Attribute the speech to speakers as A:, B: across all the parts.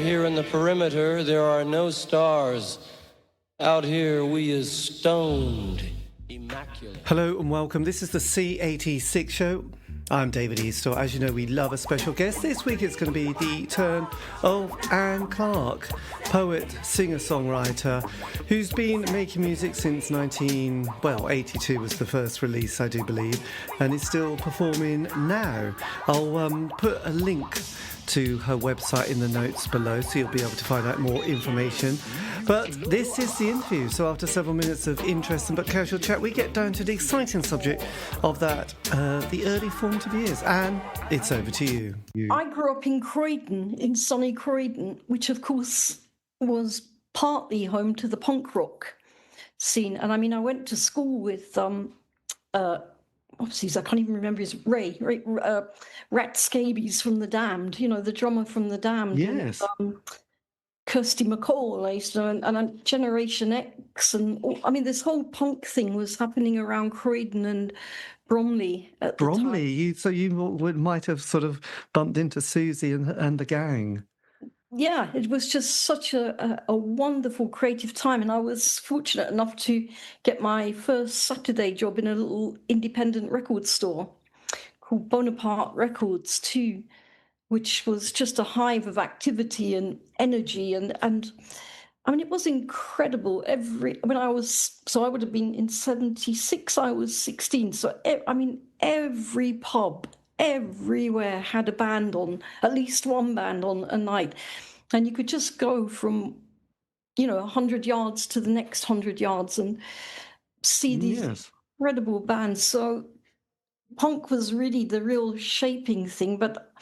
A: here in the perimeter, there are no stars. Out here, we is stoned, immaculate.
B: Hello and welcome. This is the C86 show. I'm David Eastaugh. As you know, we love a special guest. This week it's going to be the turn of Anne Clark, poet, singer-songwriter, who's been making music since 82 was the first release, I do believe, and is still performing now. I'll put a link to her website in the notes below, so you'll be able to find out more information. But this is the interview, so after several minutes of interesting but casual chat, we get down to the exciting subject of that, the early formative years. Anne, it's over to you.
C: I grew up in Croydon, in sunny Croydon, which of course was partly home to the punk rock scene. And I mean, I went to school with obviously, I can't even remember his Rat Scabies from The Damned, you know, the drummer from The Damned.
B: Yes.
C: And, Kirsty MacColl, I used to know, and Generation X. And I mean, this whole punk thing was happening around Croydon and Bromley at the time.
B: You might have sort of bumped into Susie and the gang.
C: Yeah, it was just such a wonderful creative time. And I was fortunate enough to get my first Saturday job in a little independent record store called Bonaparte Records too, which was just a hive of activity and energy. And I mean, it was incredible. I would have been in 76, I was 16. So, I mean, every pub everywhere had a band on, at least one band on a night. And you could just go from, 100 yards to the next 100 yards and see these incredible bands. So punk was really the real shaping thing. But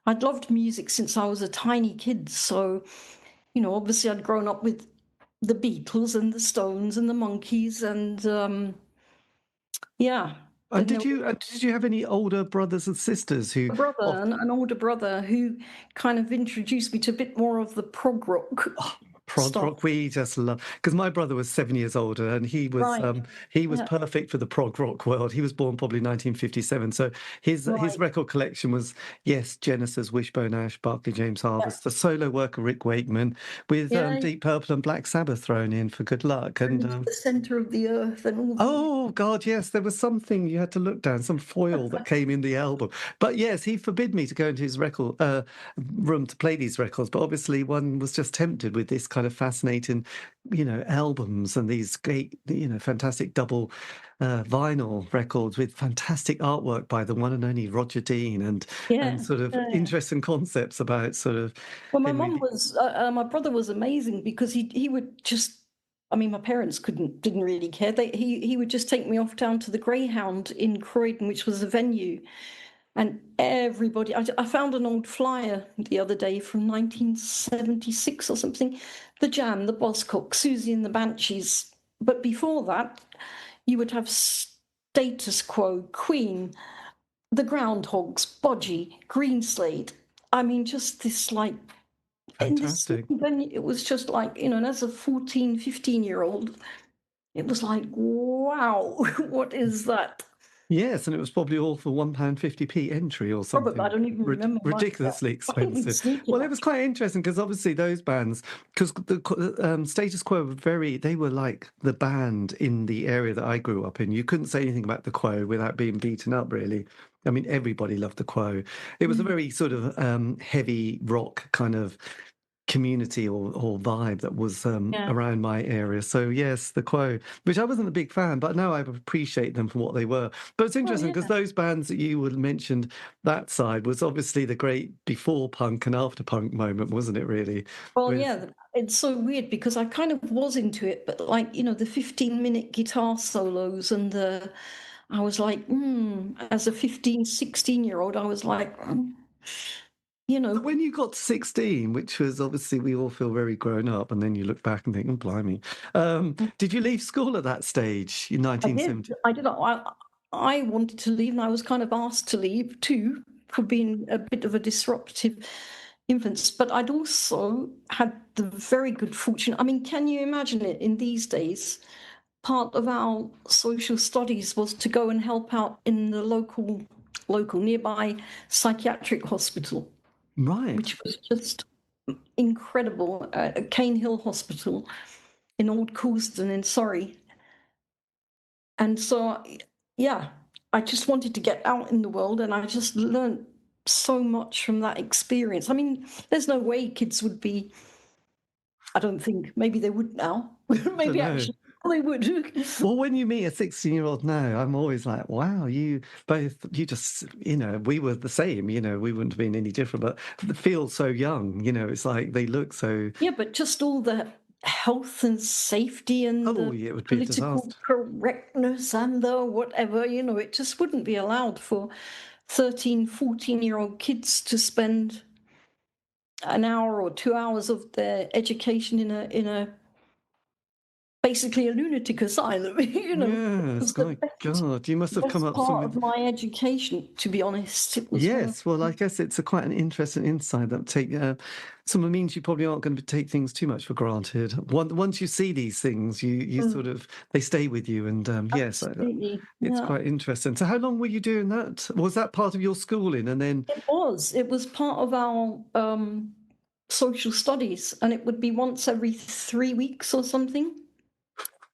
C: I'd loved music since I was a tiny kid. So, obviously I'd grown up with the Beatles and the Stones and the Monkees and,
B: And did you have any older brothers and sisters who?
C: An older brother who kind of introduced me to a bit more of the prog rock.
B: Prog rock, we just love, because my brother was 7 years older and he was perfect for the prog rock world. He was born probably 1957, so his record collection was Genesis, Wishbone Ash, Barclay James Harvest, the solo work of Rick Wakeman with Deep Purple and Black Sabbath thrown in for good luck, and
C: the Center of the Earth and all.
B: Oh God, yes, there was something you had to look down, some foil that came in the album. But yes, he forbid me to go into his record room to play these records. But obviously, one was just tempted with this kind of fascinating, albums and these great, fantastic double vinyl records with fantastic artwork by the one and only Roger Dean and sort of interesting concepts about sort of.
C: Well, my brother was amazing because he would just. I mean, my parents didn't really care. He would just take me off down to the Greyhound in Croydon, which was a venue. And everybody, I found an old flyer the other day from 1976 or something. The Jam, the Buzzcocks, Susie and the Banshees. But before that, you would have Status Quo, Queen, the Groundhogs, Bodgy, Greenslade. I mean, just this like...
B: Fantastic.
C: It was just like, and as a 14, 15-year-old, it was like, wow, what is that?
B: Yes, and it was probably all for £1.50p entry or something.
C: Probably, I don't even remember.
B: Ridiculously expensive. Well, it was quite interesting because obviously those bands, because the Status Quo they were like the band in the area that I grew up in. You couldn't say anything about the Quo without being beaten up, really. I mean, everybody loved the Quo. It was a very sort of heavy rock kind of community or vibe that was around my area. So yes, the Quo, which I wasn't a big fan, but now I appreciate them for what they were. But it's interesting because those bands that you mentioned, that side was obviously the great before punk and after punk moment, wasn't it really?
C: Well, it's so weird because I kind of was into it, but like, the 15-minute guitar solos and I was like, as a 15, 16-year-old, I was like,
B: But when you got to 16, which was obviously we all feel very grown up, and then you look back and think, oh, blimey. Did you leave school at that stage in 1970?
C: I did. I wanted to leave, and I was kind of asked to leave too for being a bit of a disruptive influence. But I'd also had the very good fortune. I mean, can you imagine it in these days? Part of our social studies was to go and help out in the local nearby psychiatric hospital.
B: Right.
C: Which was just incredible at Cane Hill Hospital in Old Coulsdon in Surrey. And so, yeah, I just wanted to get out in the world, and I just learned so much from that experience. I mean, there's no way kids would be, I don't think, maybe they would now. Maybe
B: know.
C: actually they would.
B: Well, when you meet a 16-year-old now, I'm always like, wow, you just, we were the same, we wouldn't have been any different, but they feel so young, it's like they look so.
C: Yeah, but just all the health and safety and
B: Oh,
C: the
B: yeah, it would be a
C: political
B: disaster.
C: correctness and the whatever, it just wouldn't be allowed for 13, 14-year-old kids to spend an hour or 2 hours of their education in a basically a lunatic asylum. It
B: Yes,
C: was the
B: my God, you must have come
C: best
B: up
C: part of
B: with.
C: my education, to be honest. It was one of,
B: Yes, well, I guess it's quite an interesting insight that some means you probably aren't going to take things too much for granted. Once you see these things, you sort of they stay with you, and yes,
C: absolutely,
B: it's
C: yeah.
B: quite interesting. So, how long were you doing that? Was that part of your schooling, and then?
C: It was part of our social studies, and it would be once every 3 weeks or something.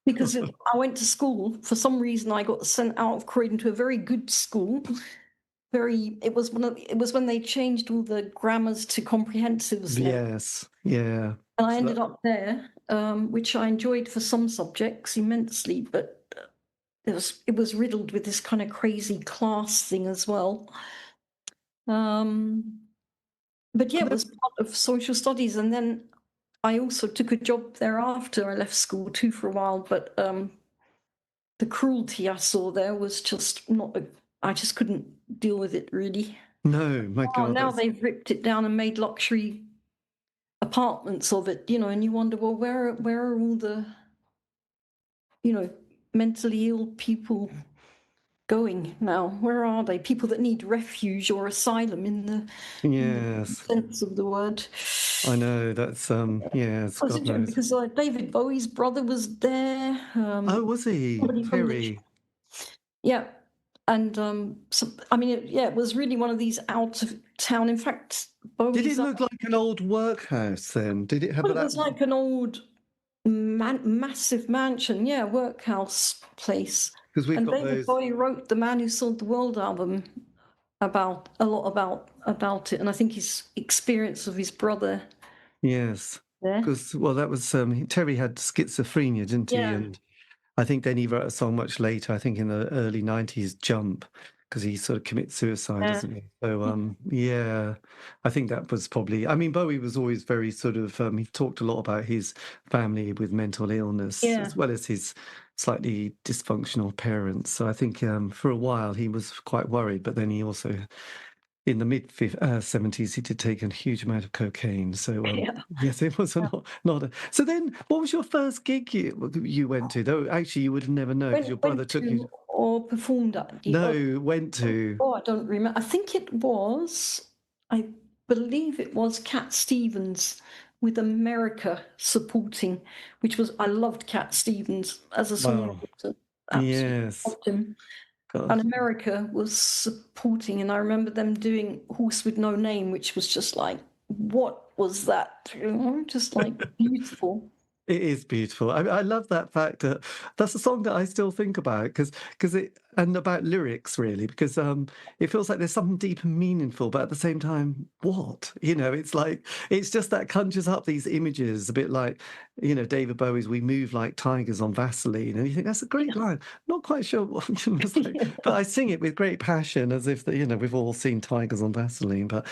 C: Because I went to school, for some reason I got sent out of Croydon to a very good school. It was when they changed all the grammars to comprehensives now.
B: Yes, yeah.
C: And I
B: So
C: ended up there, which I enjoyed for some subjects immensely, but it was riddled with this kind of crazy class thing as well. But yeah, it was part of social studies, and then I also took a job thereafter. I left school too for a while, but the cruelty I saw there was just not. I just couldn't deal with it really.
B: no, my God,
C: Now they've ripped it down and made luxury apartments of it, and you wonder, well, where are all the, mentally ill people going now? Where are they? People that need refuge or asylum in the
B: yes,
C: sense of the word.
B: I know that's yes,
C: Was
B: God
C: it
B: knows.
C: because David Bowie's brother was there?
B: Oh, was he
C: Somebody from
B: Terry?
C: yeah, and I mean, it was really one of these out of town. In fact,
B: Did
C: Bowie's.
B: it look like an old workhouse then? Did it have
C: Well, it
B: that?
C: was like an old massive mansion, yeah, workhouse place.
B: Because we've
C: And
B: got
C: David
B: those.
C: Bowie wrote the Man Who Sold the World album about a lot about it, and I think his experience of his brother
B: Yes,
C: there.
B: because well, that was Terry had schizophrenia, didn't he?
C: Yeah,
B: And I think then he wrote a song much later. I think in the early '90s, "Jump," because he sort of commits suicide,
C: yeah,
B: doesn't he? So yeah, I think that was probably. I mean, Bowie was always very sort of. He talked a lot about his family with mental illness
C: yeah.
B: as well as his slightly dysfunctional parents. So I think for a while he was quite worried, but then he also in the mid 70s, he did take a huge amount of cocaine. So
C: Yeah.
B: yes, it was not a. So then, what was your first gig you went to? Though actually, you would have never known because your brother
C: Went
B: took you.
C: to or performed at the.
B: No, went to.
C: Oh, I don't remember. I think it was. I believe it was Cat Stevens with America supporting, which was I loved Cat Stevens as a
B: Wow.
C: songwriter. Absolutely
B: Yes.
C: loved him.
B: God.
C: And America was supporting, and I remember them doing Horse with No Name, which was just like, what was that? Just like beautiful.
B: It is beautiful. I love that fact that that's a song that I still think about because it and about lyrics really because it feels like there's something deep and meaningful, but at the same time, what it's like it's just that conjures up these images, a bit like David Bowie's "We Move Like Tigers on Vaseline," and you think that's a great line. Not quite sure what you must say, but I sing it with great passion as if we've all seen Tigers on Vaseline. But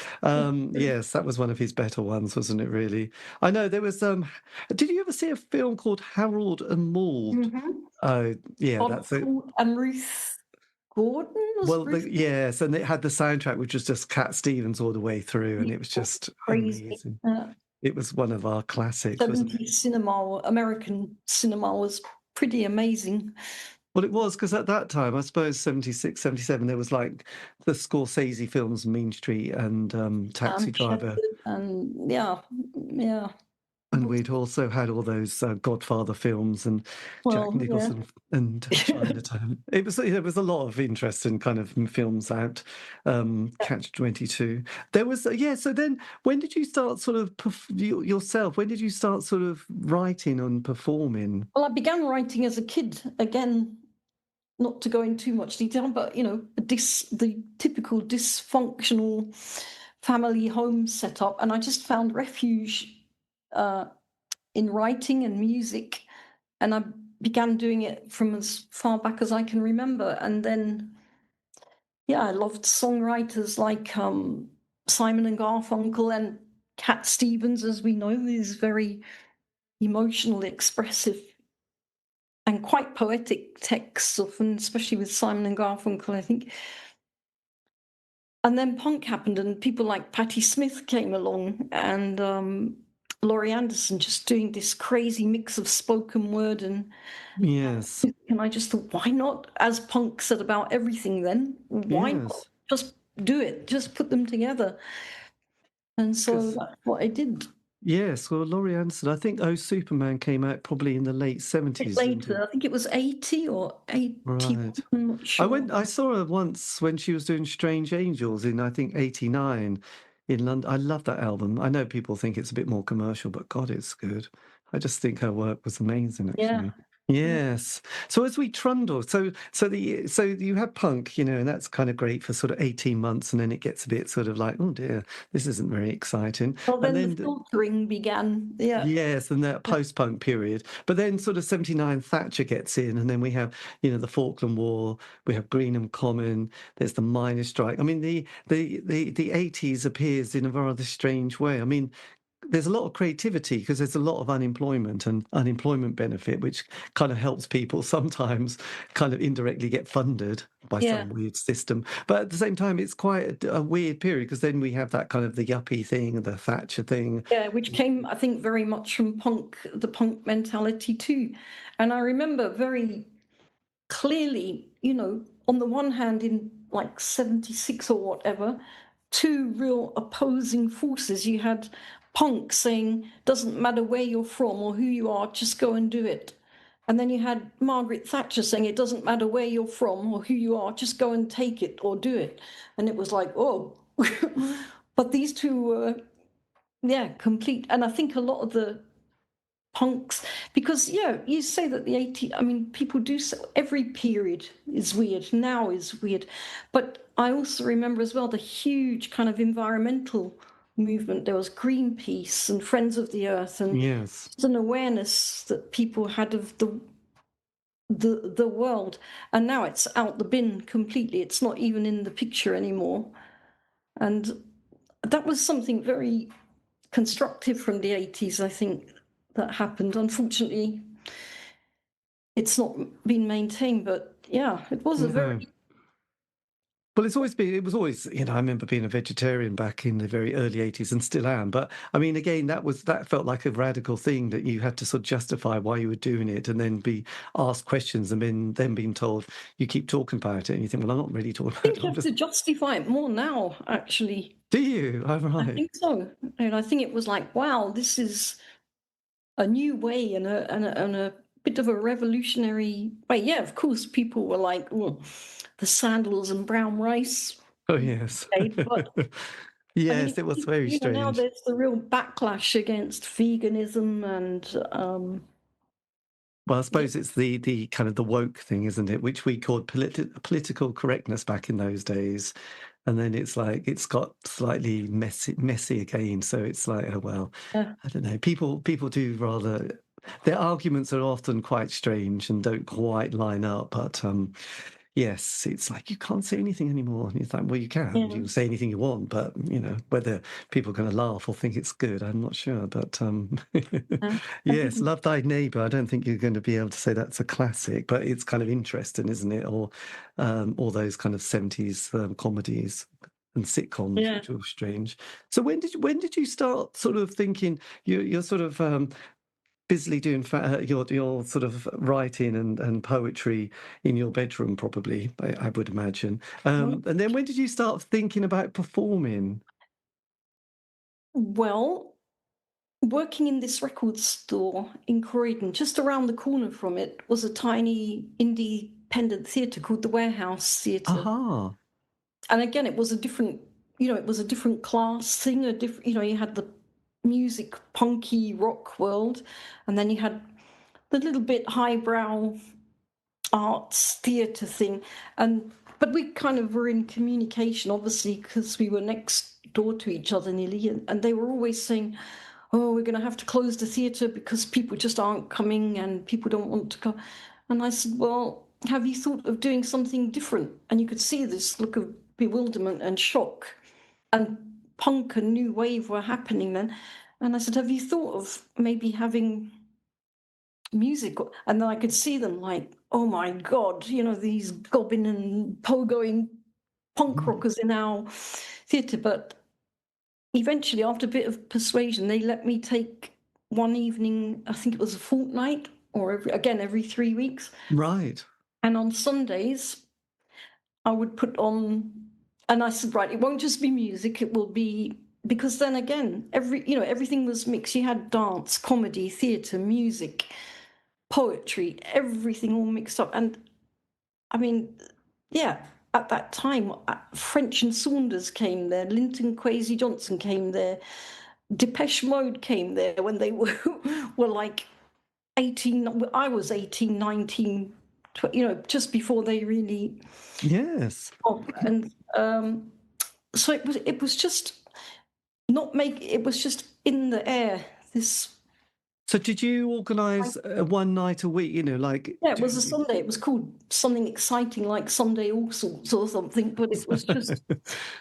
B: yes, that was one of his better ones, wasn't it? Really, I know there was did you ever see a film called Harold and Maude?
C: Mhm.
B: Oh, yeah,
C: Bob
B: that's it.
C: Cool and Ruth Gordon was
B: Well,
C: Ruth
B: yes, and it had the soundtrack, which was just Cat Stevens all the way through, and it was just
C: crazy.
B: amazing. It was one of our classics, wasn't it?
C: 70s cinema, or American cinema was pretty amazing.
B: Well, it was because at that time, I suppose 76, 77, there was like the Scorsese films, Mean Street and Taxi Driver.
C: Shepherd and yeah.
B: And we'd also had all those Godfather films and Jack
C: Well, yeah.
B: Nicholson and Chinatown. There was a lot of interesting kind of films out. Catch 22. There was yeah. So then, when did you start sort of yourself? When did you start sort of writing and performing?
C: Well, I began writing as a kid. Again, not to go into too much detail, but the typical dysfunctional family home setup, and I just found refuge in writing and music, and I began doing it from as far back as I can remember. And then, yeah, I loved songwriters like Simon and Garfunkel and Cat Stevens, as we know, these very emotionally expressive and quite poetic texts, often, especially with Simon and Garfunkel, I think. And then punk happened, and people like Patti Smith came along, and Laurie Anderson, just doing this crazy mix of spoken word and
B: Yes,
C: I just thought, why not? As punk said about everything, then why not
B: yes.
C: just do it? Just put them together. And so
B: Because
C: that's what I did.
B: yes, well, Laurie Anderson. I think Oh Superman came out probably in the late
C: A bit
B: 70s, didn't it?
C: later, I think it was 80 or 81,
B: Right.
C: I'm not sure.
B: I saw her once when she was doing Strange Angels in, I think, 89 in London. I love that album. I know people think it's a bit more commercial, but God, it's good. I just think her work was amazing,
C: Yeah.
B: actually. Yes. So as we trundle, so you have punk, and that's kind of great for sort of 18 months, and then it gets a bit sort of like, oh dear, this isn't very exciting.
C: Well,
B: And
C: then the
B: then
C: filtering began. Yeah.
B: yes, and that post-punk period. But then sort of 79 Thatcher gets in, and then we have, the Falkland War, we have Greenham Common, there's the miners' strike. I mean, the 80s appears in a rather strange way. I mean, there's a lot of creativity because there's a lot of unemployment and unemployment benefit, which kind of helps people sometimes kind of indirectly get funded by
C: Yeah.
B: some weird system. But at the same time, it's quite a weird period because then we have that kind of the yuppie thing and the Thatcher thing.
C: Yeah, which came, I think, very much from the punk mentality too. And I remember very clearly, on the one hand, in like 76 or whatever, two real opposing forces. You had punk saying, doesn't matter where you're from or who you are, just go and do it. And then you had Margaret Thatcher saying, it doesn't matter where you're from or who you are, just go and take it or do it. And it was like, oh. But these two were, yeah, complete. And I think a lot of the punks, because yeah, you say that the 80s, I mean, people do say every period is weird, now is weird, but I also remember as well the huge kind of environmental movement. There was Greenpeace and Friends of the Earth, and
B: Yes.
C: just an awareness that people had of the world, and now it's out the bin completely. It's not even in the picture anymore. And that was something very constructive from the 80s, I think, that happened. Unfortunately, it's not been maintained, but yeah, it was a
B: No.
C: very
B: Well, it was always, I remember being a vegetarian back in the very early 80s and still am. But I mean, again, that felt like a radical thing that you had to sort of justify why you were doing it and then be asked questions and then being told you keep talking about it. And you think, well, I'm not really talking
C: I
B: about
C: think
B: it.
C: you
B: I'm
C: have
B: just,
C: to justify it more now, actually.
B: do you? I'm
C: I
B: right.
C: think so. And I think it was like, wow, this is a new way and a bit of a revolutionary way. Yeah, of course, people were like, oh, the sandals and brown rice.
B: Oh, yes.
C: But I
B: Yes,
C: mean,
B: it was very
C: now
B: strange.
C: there's the real backlash against veganism and
B: Well, I
C: yeah,
B: suppose it's the kind of the woke thing, isn't it? Which we called political correctness back in those days. And then it's like it's got slightly messy again. So it's like, oh well,
C: yeah,
B: I don't know. People do rather their arguments are often quite strange and don't quite line up. But yes, it's like you can't say anything anymore. And it's like, well, you
C: yeah.
B: can say anything you want, but whether people are going to laugh or think it's good, I'm not sure. But
C: I
B: yes,
C: think
B: Love Thy Neighbour. I don't think you're going to be able to say that's a classic, but it's kind of interesting, isn't it? Or all those kind of 70s comedies and sitcoms,
C: yeah.
B: which were strange. So when did you start sort of thinking you're sort of busily doing your sort of writing and poetry in your bedroom, probably, I would imagine. And then when did you start thinking about performing?
C: Well, working in this record store in Croydon, just around the corner from it was a tiny independent theatre called the Warehouse Theatre.
B: Aha.
C: And again, it was a different, it was a different class thing, a different, you had the music punky rock world, and then you had the little bit highbrow arts theatre thing. But we kind of were in communication, obviously, because we were next door to each other nearly, and they were always saying, oh, we're going to have to close the theatre because people just aren't coming and people don't want to come. And I said, well, have you thought of doing something different? And you could see this look of bewilderment and shock, and punk and new wave were happening then. And I said, have you thought of maybe having music? And then I could see them like, oh my God, these gobbing and pogoing punk rockers in our theatre. But eventually, after a bit of persuasion, they let me take one evening, I think it was a fortnight, or every 3 weeks.
B: Right.
C: And on Sundays, I would put on, and I said, right, it won't just be music, it will be, because then again, everything was mixed. You had dance, comedy, theatre, music, poetry, everything all mixed up. And I mean, yeah, at that time, French and Saunders came there, Linton Kwesi Johnson came there, Depeche Mode came there when they were like 18. I was 18, 19, just before they really.
B: Yes.
C: And so it was just it was just in the air, this.
B: So did you organise one night a week,
C: Yeah, it was a Sunday. It was called something exciting like Sunday All Sorts or something, but it was just.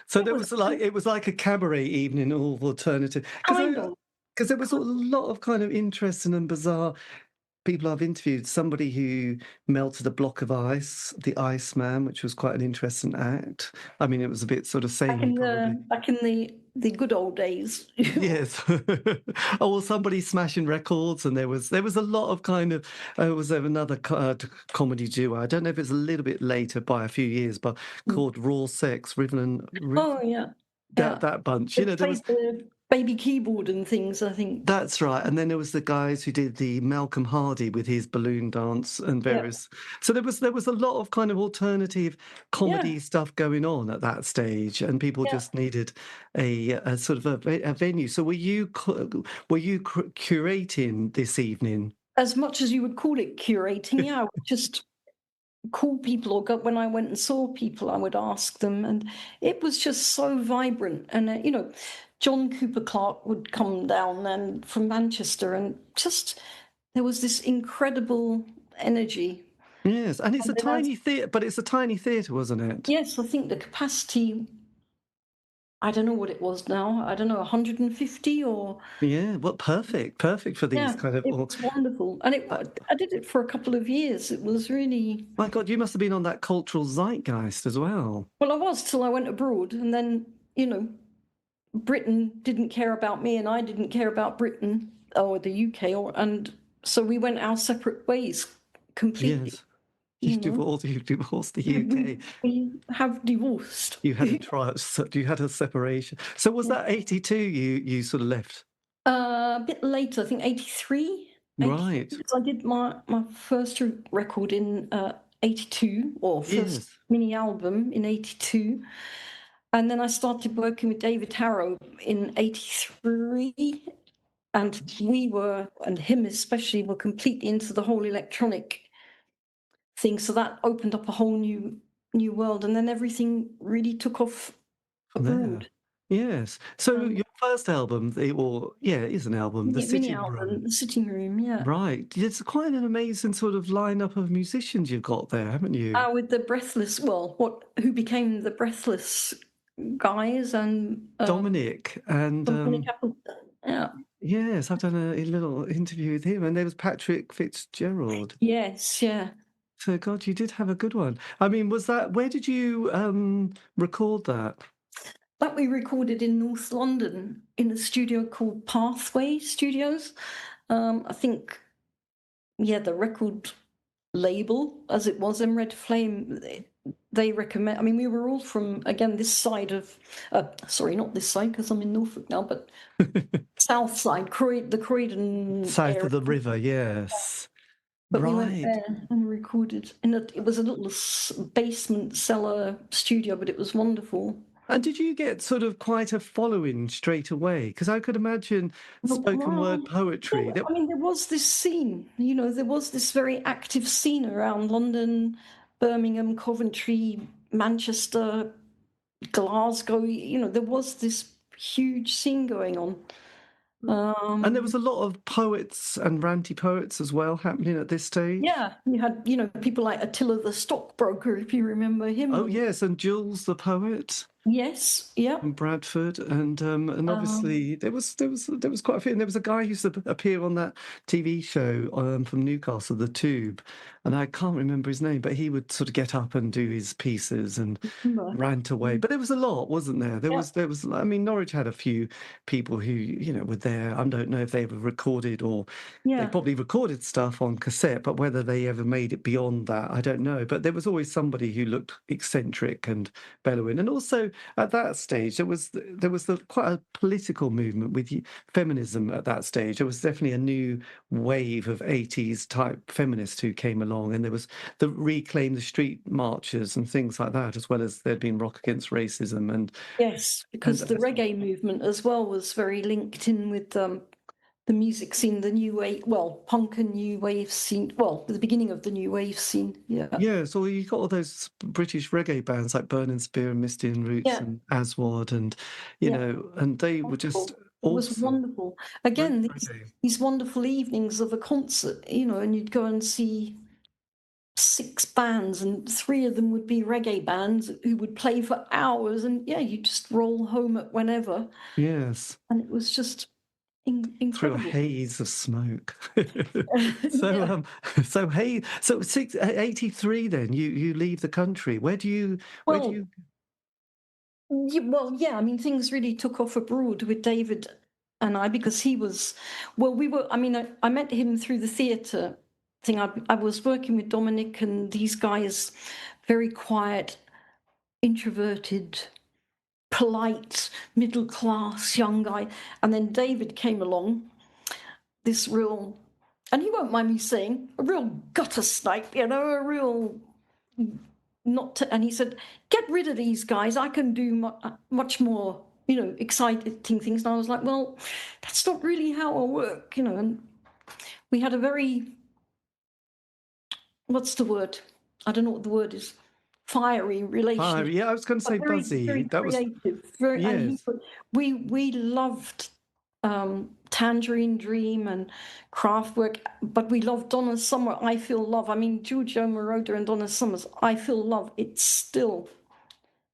B: So it was like a cabaret evening, all alternative. Because there was a lot of kind of interesting and bizarre people I've interviewed. Somebody who melted a block of ice, the Iceman, which was quite an interesting act. I mean, it was a bit sort of samey, probably.
C: Back in the good old days.
B: Yes. Oh, well, somebody smashing records, and there was a lot of kind of. Was there another comedy duo? I don't know if it's a little bit later by a few years, but called Raw Sex, Riven.
C: Oh yeah.
B: That bunch.
C: They
B: there was
C: the baby keyboard and things, I think.
B: That's right. And then there was the guys who did the Malcolm Hardy with his balloon dance and various. So there was a lot of kind of alternative comedy stuff going on at that stage, and people just needed a sort of a venue. So were you curating this evening?
C: As much as you would call it curating, I would just call people, or when I went and saw people, I would ask them, and it was just so vibrant. And John Cooper Clarke would come down and from Manchester, and just there was this incredible energy.
B: Yes, and it's a tiny theatre, but it's a tiny theatre, wasn't it?
C: Yes, I think the capacity, I don't know what it was now. I don't know, 150 or.
B: Yeah, well, perfect for these kind of.
C: It was wonderful, and I did it for a couple of years. It was really.
B: My God, you must have been on that cultural zeitgeist as well.
C: Well, I was till I went abroad, and then Britain didn't care about me, and I didn't care about Britain or the UK, and so we went our separate ways completely.
B: Yes. You divorced the UK.
C: We have divorced.
B: You had a separation. So was that 82 you sort of left?
C: A bit later, I think 83.
B: Right.
C: I did my first record in 82, or first mini album in 82. And then I started working with David Harrow in 83. And we were, and him especially, were completely into the whole electronic thing. So that opened up a whole new world. And then everything really took off abroad.
B: Yes. So your first album, it is an album, The Sitting Room.
C: The Sitting Room, yeah.
B: Right. It's quite an amazing sort of lineup of musicians you've got there, haven't you?
C: With the Breathless, who became the Breathless guys, and
B: Dominic and
C: Dominic Appleton. Yeah.
B: Yes, I've done a little interview with him, and there was Patrick Fitzgerald.
C: Yes, yeah.
B: So God, you did have a good one. I mean, where did you record that?
C: That we recorded in North London in a studio called Pathway Studios. I think, the record label, as it was in Red Flame, they recommend. I mean, we were all from, again, this side of, sorry, not this side because I'm in Norfolk now, but south side, the Croydon
B: South
C: area.
B: of the river, yes.
C: But we went
B: Right.
C: there and recorded. It was a little basement cellar studio, but it was wonderful.
B: And did you get sort of quite a following straight away? Because I could imagine spoken word poetry.
C: I mean, there was this scene, there was this very active scene around London, Birmingham, Coventry, Manchester, Glasgow. There was this huge scene going on.
B: And there was a lot of poets and ranty poets as well happening at this stage.
C: Yeah, you had, people like Attila the Stockbroker, if you remember him.
B: Oh yes, and Jules the poet.
C: Yes, yeah.
B: From Bradford, and obviously there was quite a few. And there was a guy who used to appear on that TV show from Newcastle, The Tube, and I can't remember his name, but he would sort of get up and do his pieces and rant away. But there was a lot, wasn't there? There was. I mean, Norwich had a few people who were there. I don't know if they ever recorded or they probably recorded stuff on cassette, but whether they ever made it beyond that, I don't know. But there was always somebody who looked eccentric and bellowing, and also at that stage, there was quite a political movement with feminism at that stage. There was definitely a new wave of 80s type feminists who came along, and there was the Reclaim the Street marches and things like that, as well as there'd been Rock Against Racism. And
C: yes, because the reggae movement as well was very linked in with the music scene, the new wave, punk and new wave scene, the beginning of the new wave scene.
B: Yeah, so you got all those British reggae bands like Burning Spear and Misty and Roots and Aswad, and and they were just awesome.
C: It was wonderful. Again, these wonderful evenings of a concert, and you'd go and see 6 bands, and 3 of them would be reggae bands who would play for hours, and you just roll home at whenever.
B: Yes,
C: and it was just incredible.
B: Through a haze of smoke. So 83 then you leave the country. Where do you
C: I mean, things really took off abroad with David and I, because he was, I met him through the theatre thing. I was working with Dominic and these guys, very quiet, introverted, polite, middle-class young guy. And then David came along, this real, and he won't mind me saying, a real gutter snipe, a real and he said, get rid of these guys. I can do much more, exciting things. And I was like, well, that's not really how I work, and we had a very, what's the word? I don't know what the word is. Fiery relationship.
B: Yeah, I was going to say
C: very,
B: buzzy.
C: Very
B: that
C: creative.
B: Was yes.
C: We loved Tangerine Dream and Kraftwerk, but we loved Donna Summer. I Feel Love. I mean, Giorgio Moroder and Donna Summer's I Feel Love. It's still,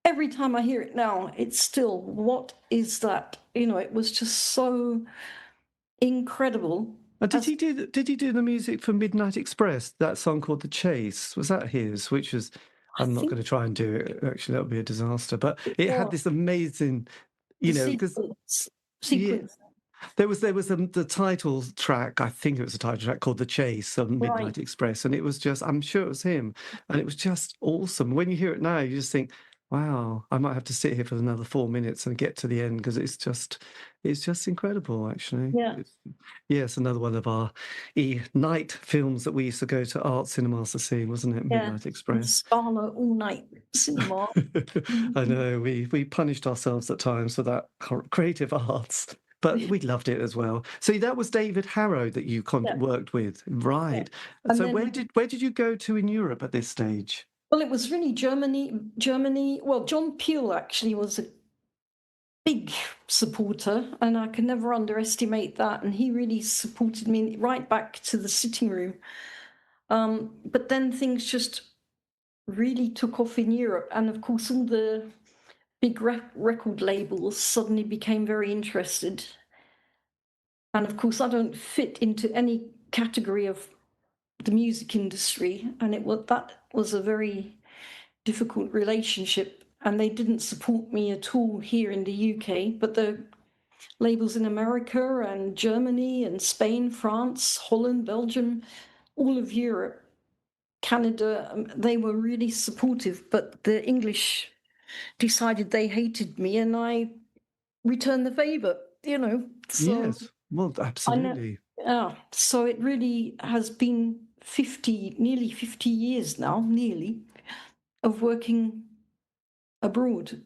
C: every time I hear it now, it's still, what is that? It was just so incredible.
B: Did he do the music for Midnight Express? That song called The Chase, was that his? Which was, I'm not going to try and do it. Actually, that would be a disaster. But it had this amazing, because
C: sequence.
B: There was the title track. I think it was a title track called "The Chase" of Midnight Express, and it was just, I'm sure it was him, and it was just awesome. When you hear it now, you just think, wow, I might have to sit here for another 4 minutes and get to the end, because it's just incredible, actually. It's another one of our night films that we used to go to art cinemas to see, wasn't it? Midnight Express.
C: Scala all night cinema.
B: I know, we punished ourselves at times for that creative arts, but we loved it as well. So that was David Harrow that you worked with, right? So then, where did you go to in Europe at this stage?
C: Well, it was really Germany. Well, John Peel actually was a big supporter, and I can never underestimate that. And he really supported me right back to the sitting room. But then things just really took off in Europe. And of course, all the big record labels suddenly became very interested. And of course, I don't fit into any category of the music industry, and that was a very difficult relationship, and they didn't support me at all here in the UK, but the labels in America and Germany and Spain, France, Holland, Belgium, all of Europe Canada, they were really supportive, but the English decided they hated me, and I returned the favour, you know. So
B: Yes. Well,
C: I know,
B: absolutely.
C: so it really has been nearly 50 years now, nearly, of working abroad.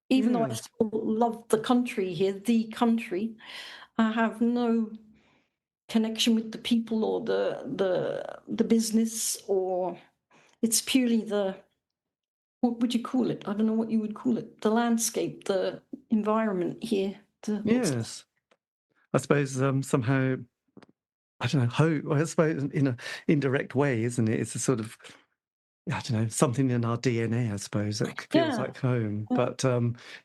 C: Even though I
B: Yes.
C: still love the country here, I have no connection with the people or the business, or it's purely what would you call it? I don't know what you would call it. The landscape, the environment here.
B: Yes. I suppose somehow, I don't know, I suppose in an indirect way, isn't it? It's a sort of, I don't know, something in our DNA, I suppose, that feels
C: Yeah,
B: like home.
C: yeah.
B: But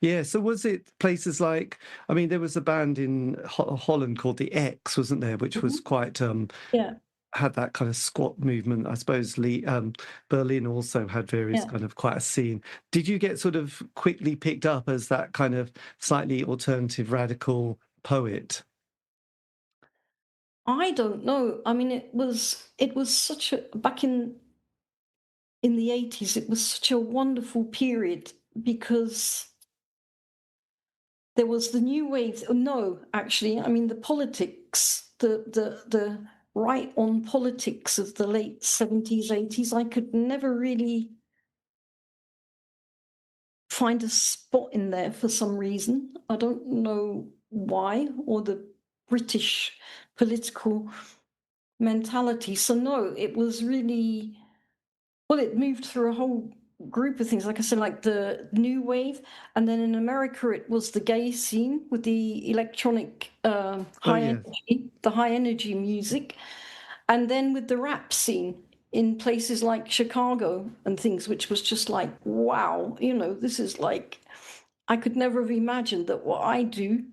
B: yeah, so was it places like, I mean, there was a band in Holland called the X, wasn't there, which was
C: Mhm.
B: quite,
C: Yeah,
B: had that kind of squat movement. I suppose Berlin also had various
C: yeah.
B: kind of quite a scene. Did you get sort of quickly picked up as that kind of slightly alternative, radical poet?
C: I don't know. I mean, it was such a back in the 80s, it was such a wonderful period because there was the new wave. Oh, no, actually, I mean the politics, the right on politics of the late 70s, 80s. I could never really find a spot in there for some reason. I don't know why, or the British political mentality. So no, it was really, well, it moved through a whole group of things. Like I said, like the new wave, and then in America it was the gay scene with the electronic
B: Oh, yes.
C: high energy music, and then with the rap scene in places like Chicago and things, which was just like, wow, this is like, I could never have imagined that what I do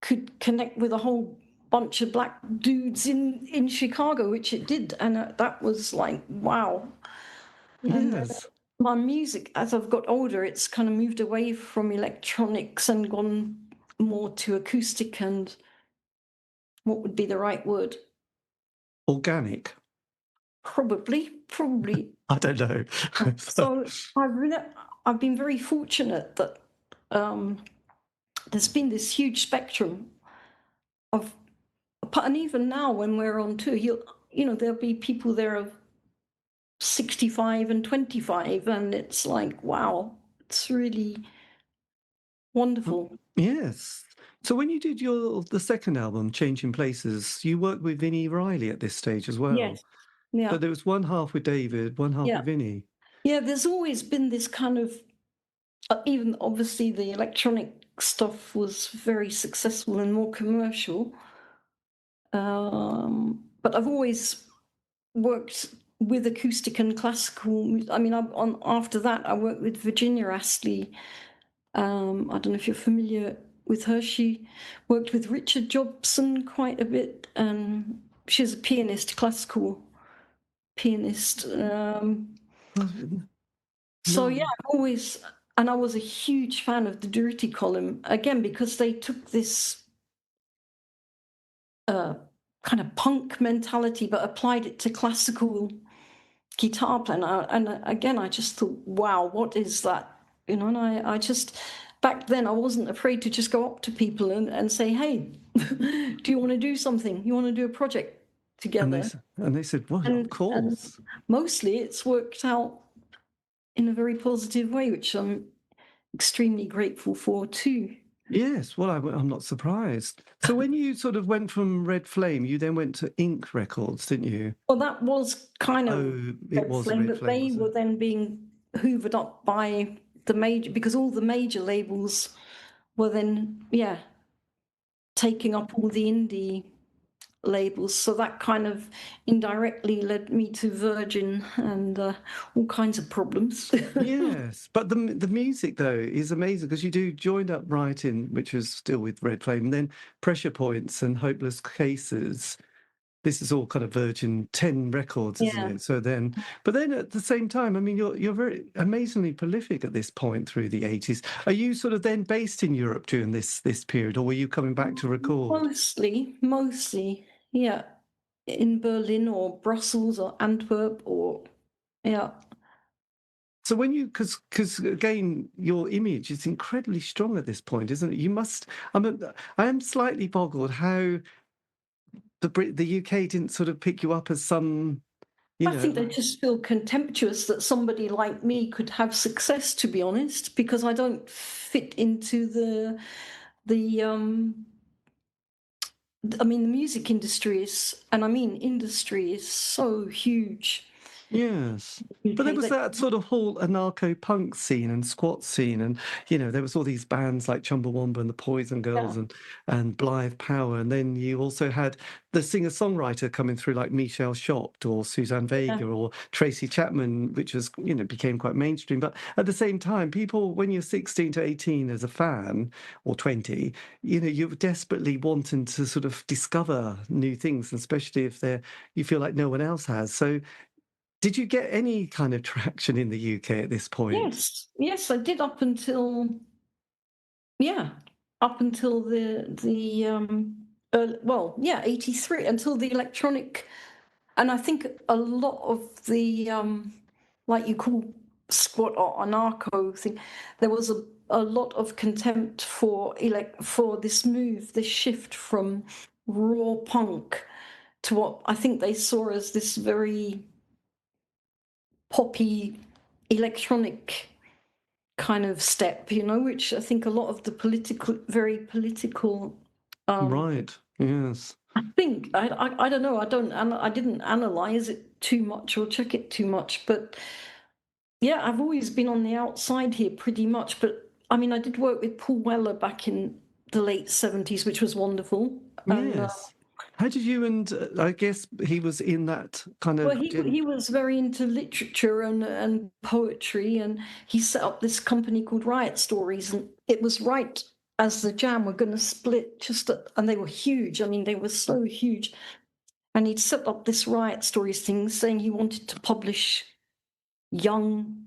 C: could connect with a whole bunch of black dudes in Chicago, which it did, and that was like, wow. And
B: Yes.
C: my music, as I've got older, it's kind of moved away from electronics and gone more to acoustic and, what would be the right word?
B: Organic.
C: Probably.
B: I don't know.
C: So I've been very fortunate that um, there's been this huge spectrum of, and even now when we're on tour, there'll be people there of 65 and 25, and it's like, wow, it's really wonderful.
B: Yes. So when you did the second album, Changing Places, you worked with Vinnie Riley at this stage as well.
C: Yes,
B: So
C: yeah,
B: there was one half with David, one half
C: yeah.
B: with Vinnie.
C: Yeah, there's always been this kind of, even obviously the electronic stuff was very successful and more commercial. But I've always worked with acoustic and classical. I mean, after that, I worked with Virginia Astley. I don't know if you're familiar with her. She worked with Richard Jobson quite a bit, and she's a pianist, classical pianist. So yeah,
B: No.
C: I've always, and I was a huge fan of the Durutti column, again because they took this kind of punk mentality but applied it to classical guitar playing. And again, I just thought, wow, what is that? And I just, back then, I wasn't afraid to just go up to people and say, hey, do you want to do something? You want to do a project
B: And
C: together?
B: they said, well, of
C: And
B: course.
C: mostly it's worked out in a very positive way, which I'm extremely grateful for too.
B: Yes, well, I'm not surprised. So when you sort of went from Red Flame, you then went to Ink Records, didn't you?
C: Well, that was kind of
B: Oh, it
C: Red
B: was
C: Flame,
B: Red
C: but
B: Flame,
C: they
B: was
C: were
B: it?
C: then being hoovered up by the major, because all the major labels were then, yeah, taking up all the indie labels. So that kind of indirectly led me to Virgin and all kinds of problems.
B: Yes, but the music though is amazing because you do Joined Up Writing, which was still with Red Flame, and then Pressure Points and Hopeless Cases. This is all kind of Virgin 10 records, isn't
C: Yeah.
B: it? So then, but then at the same time, I mean, you're very amazingly prolific at this point through the 80s. Are you sort of then based in Europe during this period, or were you coming back to record?
C: Mostly, yeah. in Berlin or Brussels or Antwerp or, yeah.
B: So when you, because again, your image is incredibly strong at this point, isn't it? You must. I am slightly boggled how the UK didn't sort of pick you up as some,
C: I think they just feel contemptuous that somebody like me could have success, to be honest, because I don't fit into the I mean, the music industry is, and I mean industry is so huge.
B: Yes.
C: in
B: But
C: the
B: there
C: UK
B: was that sort of whole anarcho-punk scene and squat scene, and there was all these bands like Chumbawamba and the Poison Girls
C: yeah,
B: and Blythe Power, and then you also had the singer-songwriter coming through like Michelle Chopt or Suzanne
C: yeah,
B: Vega or Tracy Chapman, which was became quite mainstream. But at the same time, people, when you're 16 to 18 as a fan or 20, you're desperately wanting to sort of discover new things, especially if you feel like no one else has. So did you get any kind of traction in the UK at this point?
C: yes, I did up until, yeah, up until well, yeah, 83, until the electronic. And I think a lot of the, like you call squat or anarcho thing, there was a lot of contempt for this move, this shift from raw punk to what I think they saw as this very poppy electronic kind of step, which I think a lot of the very political.
B: Right. Yes.
C: I think I don't know. I didn't analyze it too much or check it too much, but yeah, I've always been on the outside here pretty much. But I mean, I did work with Paul Weller back in the late 70s, which was wonderful. And
B: Yes. How did you and I guess he was in that kind
C: well,
B: of
C: he was very into literature and poetry, and he set up this company called Riot Stories, and it was right as the Jam were going to split, and they were huge. I mean, they were so huge. And he'd set up this Riot Stories thing, saying he wanted to publish young,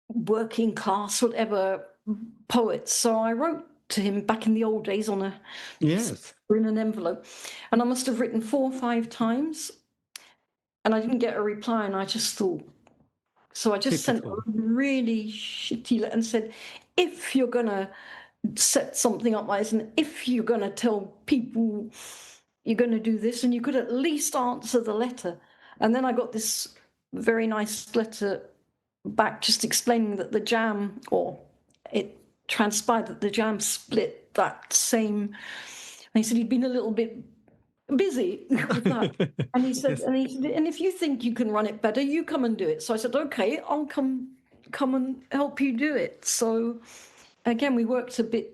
C: working class, whatever poets. So I wrote to him back in the old days
B: yes.
C: in an envelope, and I must have written 4 or 5 times, and I didn't get a reply. And I just thought, so I just sent a
B: Typical.
C: really shitty letter and said, if you're gonna set something up like this, and if you're gonna tell people you're going to do this, and you could at least answer the letter. And then I got this very nice letter back just explaining that the Jam, or it transpired that the Jam split that same. And he said he'd been a little bit busy with that. And he said,
B: Yes.
C: and if you think you can run it better, you come and do it. So I said, okay, I'll come and help you do it. So again, we worked a bit,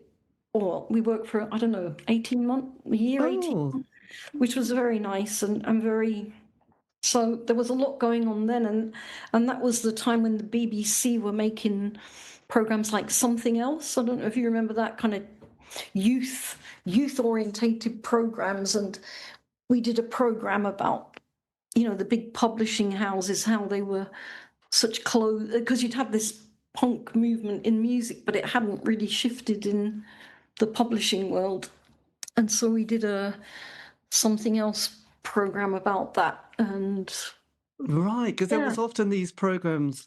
C: or we worked for, I don't know, 18 months, a year, 18
B: Oh,
C: months, which was very nice and very. So there was a lot going on then, and that was the time when the BBC were making programs like Something Else. I don't know if you remember that kind of youth orientated programs, and we did a program about the big publishing houses, how they were such close, because you'd have this punk movement in music, but it hadn't really shifted in the publishing world. And so we did a Something Else program about that. And
B: right. Because there
C: yeah,
B: was often these programs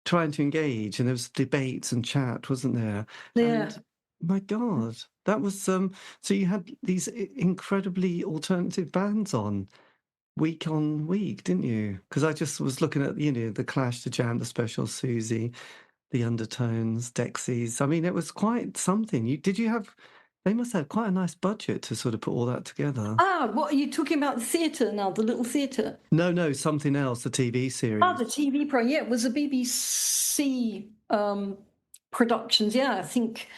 B: trying to engage, and there was debates and chat, wasn't there?
C: yeah,
B: And my God, that was so you had these incredibly alternative bands on week, didn't you? Because I just was looking at the Clash, the Jam, the Special, Susie, the Undertones, Dexys. I mean, it was quite something. Did you have? They must have quite a nice budget to sort of put all that together.
C: what are you talking about? The theatre now, the little theatre?
B: No, something else. The TV
C: The
B: series.
C: TV program. Yeah, it was a BBC productions. Yeah, I think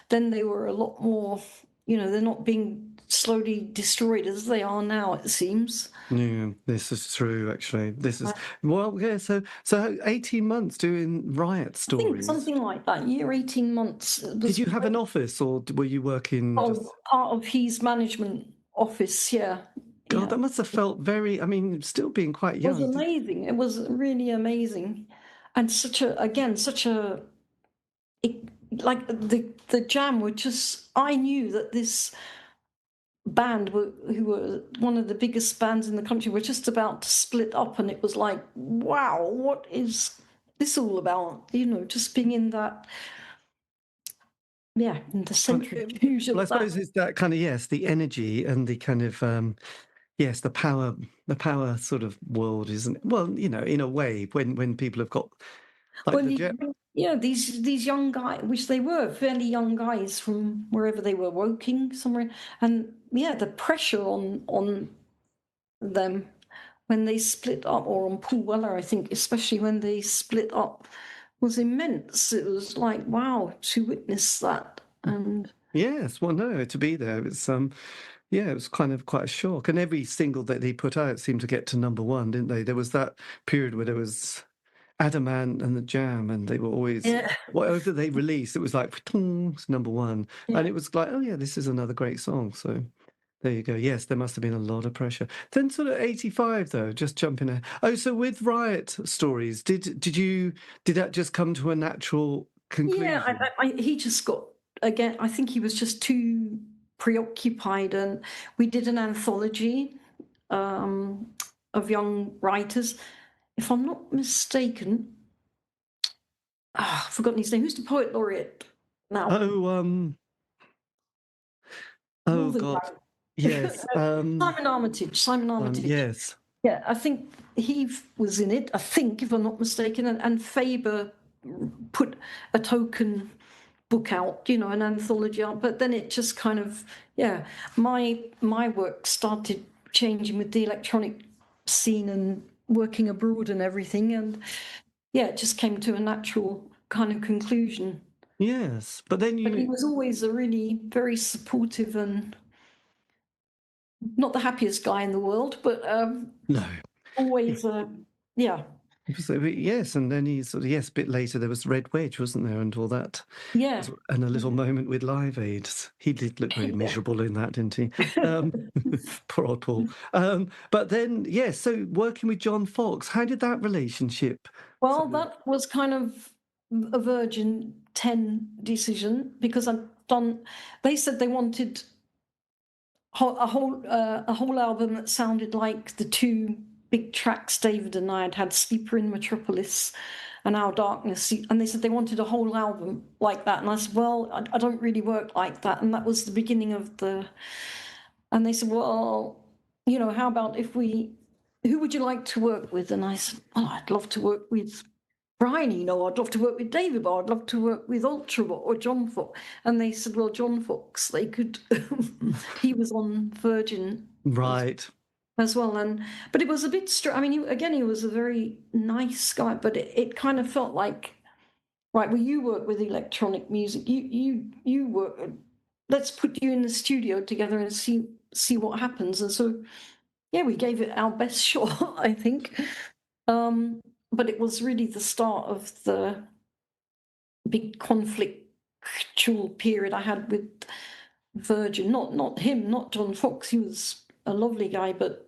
C: then they were a lot more, they're not being slowly destroyed as they are now, it seems.
B: Yeah, this is true. Actually, this is well, yeah. So 18 months doing Riot
C: I think
B: Stories.
C: something like that, year, 18 months. It
B: Did
C: was
B: you have an office, or were you working just?
C: part of his management office. Yeah,
B: God,
C: yeah.
B: that must have felt very. I mean, still being quite
C: It was
B: young.
C: amazing. It was really amazing. And like the Jam were just, I knew that this band who were one of the biggest bands in the country were just about to split up, and it was like, wow, what is this all about? Just being in that, in the centrifuge
B: Well, I
C: of that.
B: suppose it's that kind of, yes, the energy and the kind of yes, the power sort of world, isn't it? Well, in a way, when people have got like
C: Well,
B: the
C: these young guys, which they were fairly young guys from wherever they were, Woking somewhere, and the pressure on them when they split up, or on Paul Weller, I think, especially when they split up, was immense. It was like, wow, to witness that. And
B: yes, well, no, to be there, it's yeah, it was kind of quite a shock. And every single that they put out seemed to get to number one, didn't they? There was that period where there was Adamant and the Jam, and they were always whatever they released, it was like it's number one, and it was like, oh yeah, this is another great song. So there you go. Yes, there must have been a lot of pressure. Then sort of 85 though, just jumping in. Oh, so with Riot Stories, did that just come to a natural conclusion?
C: he just got, again, I think he was just too preoccupied, and we did an anthology of young writers. If I'm not mistaken, I've forgotten his name. Who's the poet laureate now?
B: Oh God.
C: Guy.
B: Yes.
C: Simon Armitage.
B: Yes.
C: Yeah, I think he was in it, I think, if I'm not mistaken, and Faber put a token book out, an anthology out, but then it just kind of, my work started changing with the electronic scene and working abroad and everything, and it just came to a natural kind of conclusion.
B: Yes, but then
C: But he was always a really very supportive and not the happiest guy in the world, but
B: no,
C: always
B: yes, and then he sort of, yes, a bit later there was Red Wedge, wasn't there, and all that.
C: Yeah.
B: And a little moment with Live Aid. He did look very miserable in that, didn't he? Poor old Paul. But then, yes, so working with John Foxx, how did that relationship?
C: Well, that was kind of a Virgin 10 decision, because they said they wanted a whole album that sounded like the two big tracks David and I had Sleeper in Metropolis and Our Darkness, and they said they wanted a whole album like that, and I said, well, I don't really work like that, and that was the beginning of and they said, well, how about who would you like to work with? And I said, oh, I'd love to work with Brian, I'd love to work with David, but I'd love to work with Ultrabot or John Foxx. And they said, well, John Foxx, they could, he was on Virgin.
B: Right.
C: As well. But it was a bit strange. I mean, he was a very nice guy, but it kind of felt like, right, well, you work with electronic music. You work, let's put you in the studio together and see what happens. And so, we gave it our best shot, I think. But it was really the start of the big conflictual period I had with Virgin. Not him, not John Foxx. He was a lovely guy, but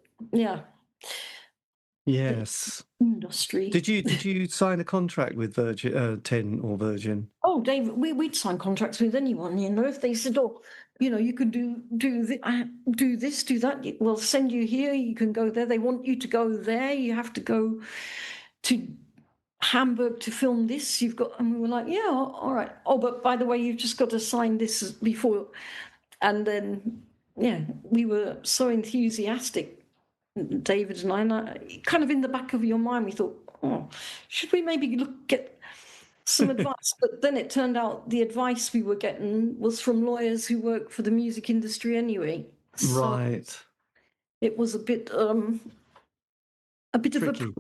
B: yes,
C: industry.
B: Did you sign a contract with Virgin 10 or Virgin?
C: Oh, David, we'd sign contracts with anyone. If they said, "Oh, you could do this, do that," we'll send you here. You can go there. They want you to go there. You have to go to Hamburg to film this. And we were like, yeah, all right. Oh, but by the way, you've just got to sign this before. And then, we were so enthusiastic, David and I, kind of in the back of your mind, we thought, oh, should we maybe get some advice? But then it turned out the advice we were getting was from lawyers who work for the music industry anyway. So
B: right.
C: it was a bit of a problem.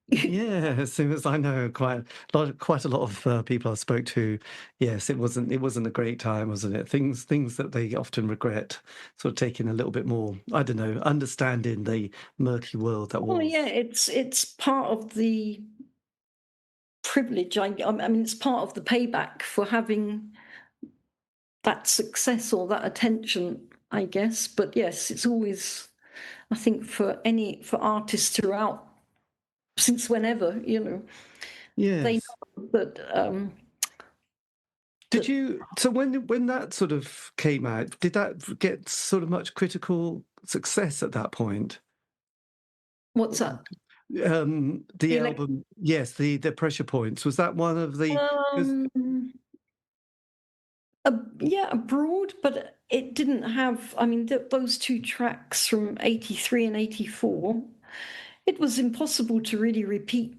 B: Yeah, as soon as I know quite a lot of people I spoke to, yes, it wasn't a great time, wasn't it? Things that they often regret, sort of taking a little bit more, I don't know, understanding the murky world that was.
C: Well, yeah, it's part of the privilege. I mean, it's part of the payback for having that success or that attention, I guess. But yes, it's always, I think, for artists throughout, since whenever,
B: yes,
C: they know that
B: Did you? So when that sort of came out, did that get sort of much critical success at that point?
C: What's that?
B: The
C: The
B: album, yes, the Pressure Points. Was that one of the? Because
C: Um, yeah, abroad, but it didn't have. I mean, those two tracks from '83 and '84. It was impossible to really repeat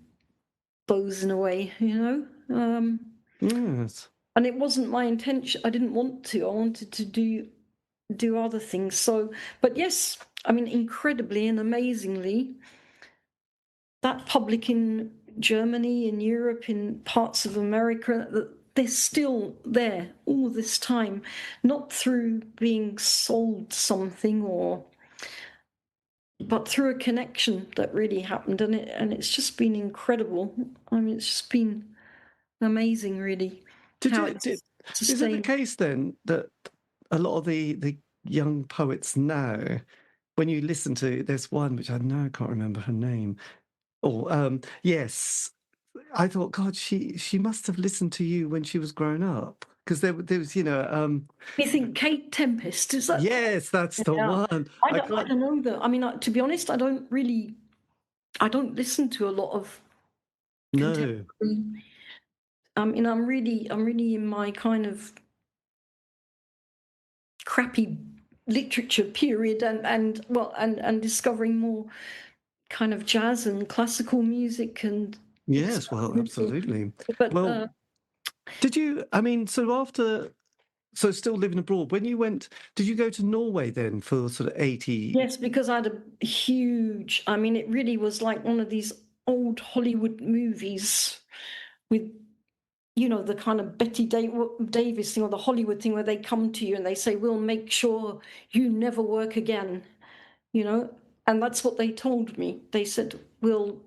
C: those in a way, you know.
B: yes,
C: And it wasn't my intention. I didn't want to. I wanted to do other things. So, but yes, I mean, incredibly and amazingly, that public in Germany, in Europe, in parts of America, they're still there all this time, not through being sold something but through a connection that really happened, and it's just been incredible. I mean, it's just been amazing, really,
B: did
C: how
B: you?
C: it's
B: Is it the
C: sustained.
B: case then that a lot of the young poets now, when you listen to, there's one which I know I can't remember her name. Oh, yes, I thought, God, she must have listened to you when she was growing up, because there was,
C: You think Kate Tempest, is that?
B: yes, that's the
C: Yeah,
B: one. I
C: I
B: can't.
C: don't know that. I mean, to be honest, I don't listen to a lot of
B: No.
C: contemporary. I mean, I'm really in my kind of crappy literature period, and discovering more kind of jazz and classical music and
B: Yes, well,
C: experimental.
B: absolutely.
C: But
B: Well, did you? I mean, so after, so still living abroad. When you went, did you go to Norway then for sort of 80?
C: yes, because I had a huge. I mean, it really was like one of these old Hollywood movies with, you know, the kind of Davis thing or the Hollywood thing where they come to you and they say, we'll make sure you never work again, you know. And that's what they told me. They said, we'll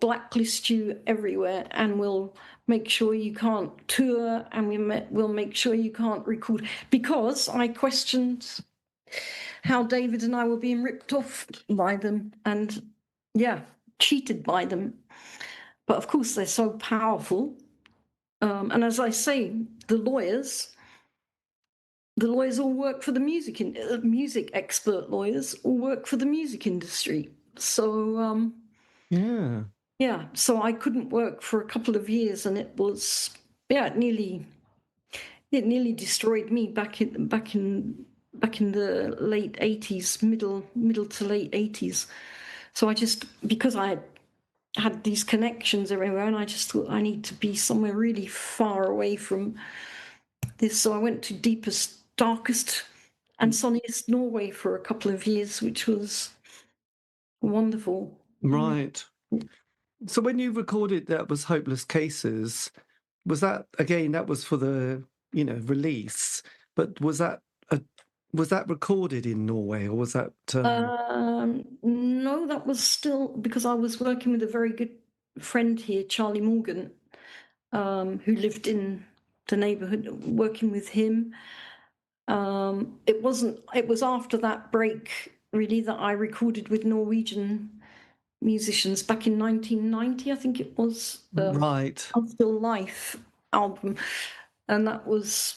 C: blacklist you everywhere, and we'll make sure you can't tour, and we'll make sure you can't record, because I questioned how David and I were being ripped off by them, and yeah, cheated by them. But of course, they're so powerful. And as I say, the lawyers all work for the music expert lawyers all work for the music industry. So
B: Yeah.
C: yeah, so I couldn't work for a couple of years, and it was, yeah, it nearly destroyed me back in the late '80s, middle to late '80s. So I just, because I had these connections everywhere, and I just thought I need to be somewhere really far away from this. So I went to deepest, darkest, and sunniest Norway for a couple of years, which was wonderful.
B: Right. So when you recorded that was Hopeless Cases, was that again, that was for the, release, but was that recorded in Norway, or was that
C: No, that was still because I was working with a very good friend here, Charlie Morgan, who lived in the neighborhood, working with him. It wasn't, it was after that break, really, that I recorded with Norwegian musicians back in 1990, I think it was,
B: right?
C: I'm Still Life album. And that was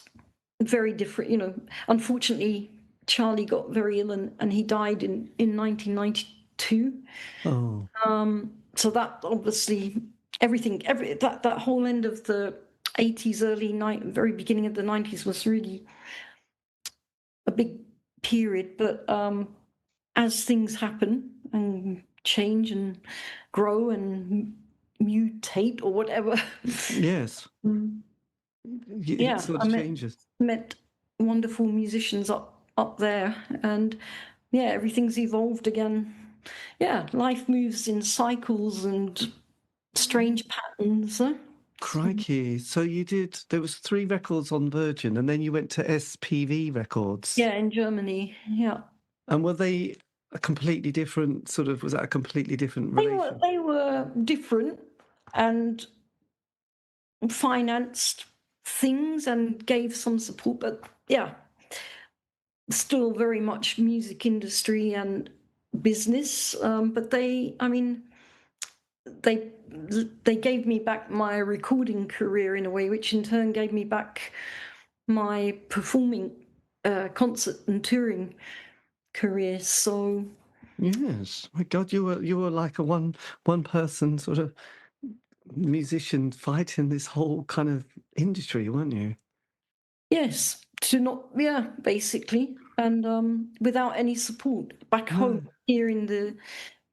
C: very different, you know. Unfortunately, Charlie got very ill, and he died in 1992.
B: Oh,
C: So that obviously that whole end of the '80s, very beginning of the '90s was really a big period. But as things happen and change and grow and mutate or whatever,
B: yes. It
C: yeah,
B: sort
C: I
B: of changes.
C: met wonderful musicians up there, and yeah, everything's evolved again. Yeah, life moves in cycles and strange patterns.
B: Crikey! So there was 3 records on Virgin, and then you went to SPV Records,
C: Yeah, in Germany. Yeah,
B: and were they a completely different sort of? Was that a completely different relation?
C: they were different and financed things and gave some support, but yeah, still very much music industry and business. But I mean, they gave me back my recording career in a way, which in turn gave me back my performing concert and touring career. So
B: Yes, my God, you were like a one person sort of musician fighting this whole kind of industry, weren't you?
C: yes, basically, and without any support back
B: No,
C: home here in the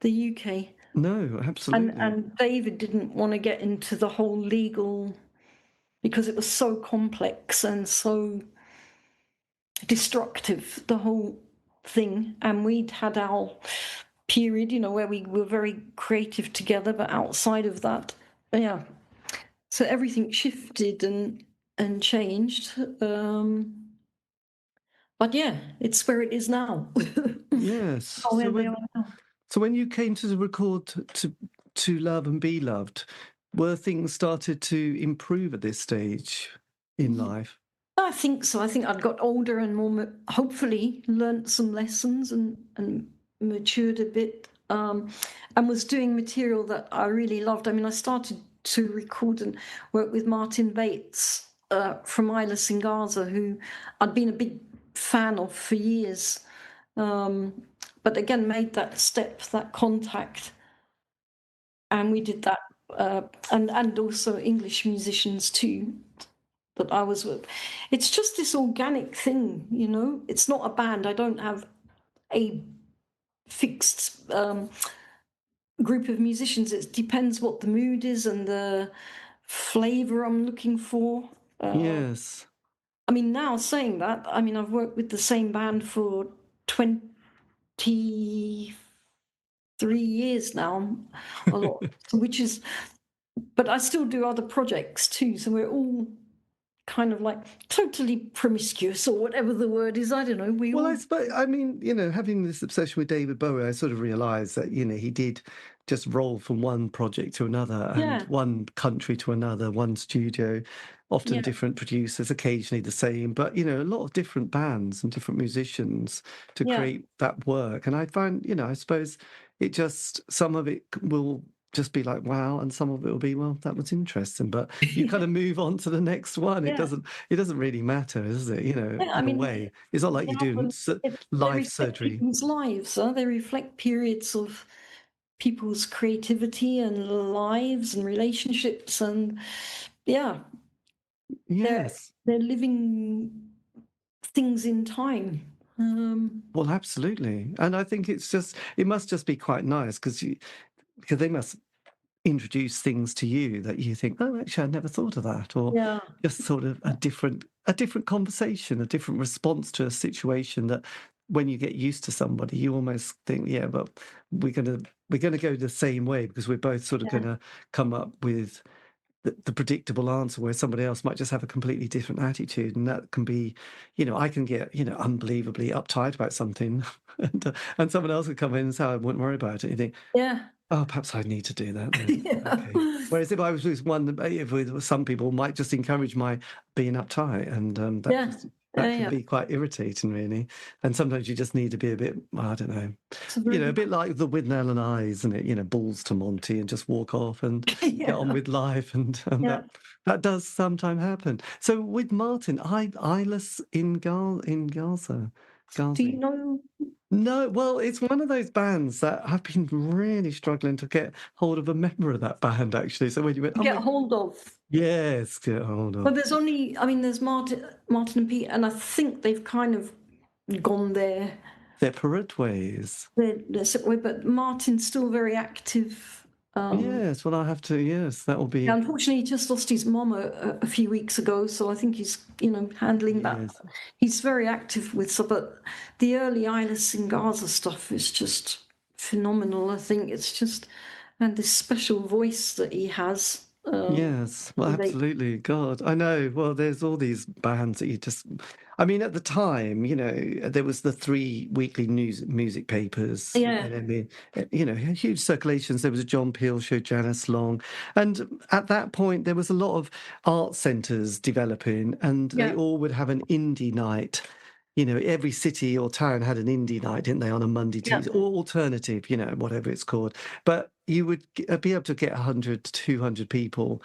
C: UK.
B: no, absolutely.
C: And David didn't want to get into the whole legal, because it was so complex and so destructive, the whole thing. And we'd had our period, where we were very creative together, but outside of that, yeah. So everything shifted and changed. But yeah, it's where it is now.
B: Yes.
C: Oh, where they are now.
B: So when you came to record to Love and Be Loved, were things started to improve at this stage in life?
C: I think so. I think I'd got older and more, hopefully, learnt some lessons and matured a bit, and was doing material that I really loved. I mean, I started to record and work with Martin Bates from Isla Singaza, who I'd been a big fan of for years, but again made that step, that contact, and we did that, and also English musicians too that I was with. It's just this organic thing, It's not a band. I don't have a fixed group of musicians. It depends what the mood is and the flavor I'm looking for.
B: Yes.
C: I mean, now saying that, I mean, I've worked with the same band for 23 years now, a lot, but I still do other projects too. So we're all kind of like totally promiscuous, or whatever the word is. I don't know.
B: I suppose, I mean, having this obsession with David Bowie, I sort of realised that, he did just roll from one project to another and one country to another, one studio, often different producers, occasionally the same, but, a lot of different bands and different musicians to create that work. And I find, I suppose some of it will just be like, wow, and some of it will be, well, that was interesting, but you kind of move on to the next one. It doesn't really matter, does it? In a way, it's not like you're doing life surgery.
C: People's lives, they reflect periods of people's creativity and lives and relationships, and
B: yes,
C: they're living things in time.
B: Well, absolutely, and I think it must just be quite nice because they must introduce things to you that you think, oh, actually, I never thought of that, or just sort of a different conversation, a different response to a situation that when you get used to somebody, you almost think, yeah, but we're gonna go the same way because we're both sort of gonna come up with the predictable answer, where somebody else might just have a completely different attitude, and that can be, I can get unbelievably uptight about something, and someone else would come in and say, I wouldn't worry about it. You think, oh, perhaps I need to do that then. Okay. Whereas if I was with some people might just encourage my being uptight, and that can be quite irritating, really. And sometimes you just need to be a bit, I don't know, a bit like the Withnail and I, isn't it? Balls to Monty and just walk off and get on with life, and that does sometimes happen. So with Martin, Eyeless in Gaza.
C: Do you know?
B: No, well, it's one of those bands that I've been really struggling to get hold of a member of that band, actually. So when you went,
C: Get hold of.
B: Yes, get hold of.
C: But there's Martin and Pete, and I think they've kind of gone their
B: separate ways.
C: Their separate way, but Martin's still very active.
B: Yes, well, I have to. Yes, that will be.
C: Unfortunately, he just lost his mum a few weeks ago, so I think he's handling that. He's very active with stuff, but the early Isla Singaza stuff is just phenomenal. I think it's just, and this special voice that he has.
B: Yes, well, absolutely. God, I know. Well, there's all these bands that you just. I mean, at the time, there was the 3 weekly music papers.
C: Yeah.
B: And I mean, huge circulations. There was a John Peel show, Janice Long. And at that point, there was a lot of art centres developing, and they all would have an indie night. Every city or town had an indie night, didn't they, on a Monday, Tuesday, or alternative, whatever it's called. But you would be able to get 100 to 200 people,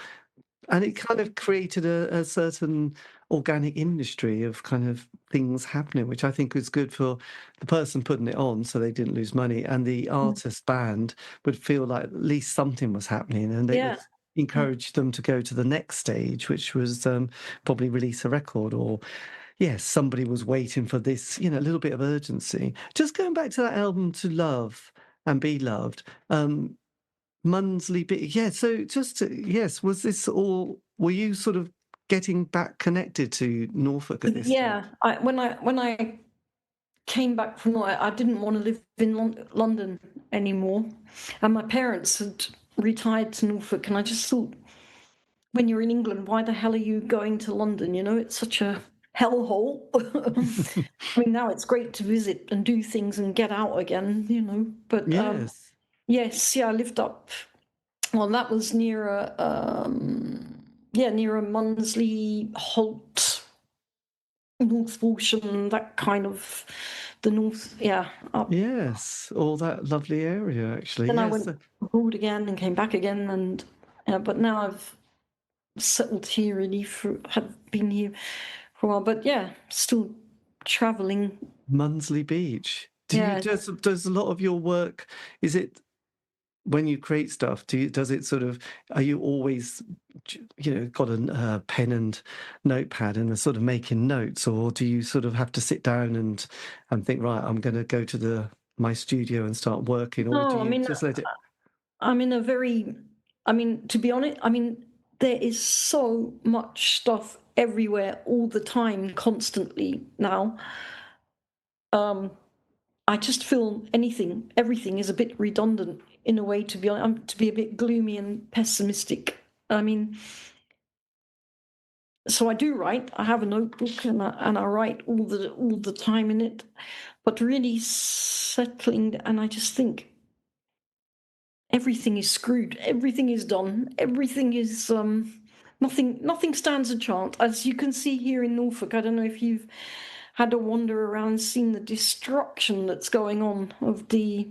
B: and it kind of created a certain organic industry of kind of things happening, which I think was good for the person putting it on, so they didn't lose money, and the artist band would feel like at least something was happening, and it would
C: Yeah.
B: encourage them to go to the next stage, which was probably release a record, or yes, somebody was waiting for this, a little bit of urgency. Just going back to that album, To Love and Be Loved, Munsley Bit. Yeah, so yes, was this all, were you sort of getting back connected to Norfolk at this stage?
C: Yeah. When I came back from Norfolk, I didn't want to live in London anymore, and my parents had retired to Norfolk, and I just thought, when you're in England, why the hell are you going to London? It's such a hellhole. I mean, now it's great to visit and do things and get out again. But
B: Yes.
C: yes, yeah, I lived up. Well, that was near a Munsley, Holt, North Walsham, that kind of the north. Yeah, up.
B: Yes, all that lovely area, actually.
C: Then I
B: Yes.
C: went abroad again and came back again, and but now I've settled here really have been here for a while, but yeah, still traveling.
B: Munsley Beach.
C: Yeah.
B: Does a lot of your work, is it, when you create stuff, does it sort of, are you always, got a pen and notepad and are sort of making notes, or do you sort of have to sit down and think, right, I'm going to go to my studio and start working, or do
C: No, I
B: you
C: mean,
B: just let it?
C: I'm in a very, to be honest, there is so much stuff everywhere all the time, constantly now. I just feel everything is a bit redundant in a way, to be honest, to be a bit gloomy and pessimistic. So I do write. I have a notebook and I write all the time in it, but really settling, and I just think everything is screwed. Everything is done. Everything is nothing stands a chance. As you can see here in Norfolk, I don't know if you've had a wander around and seen the destruction that's going on of the,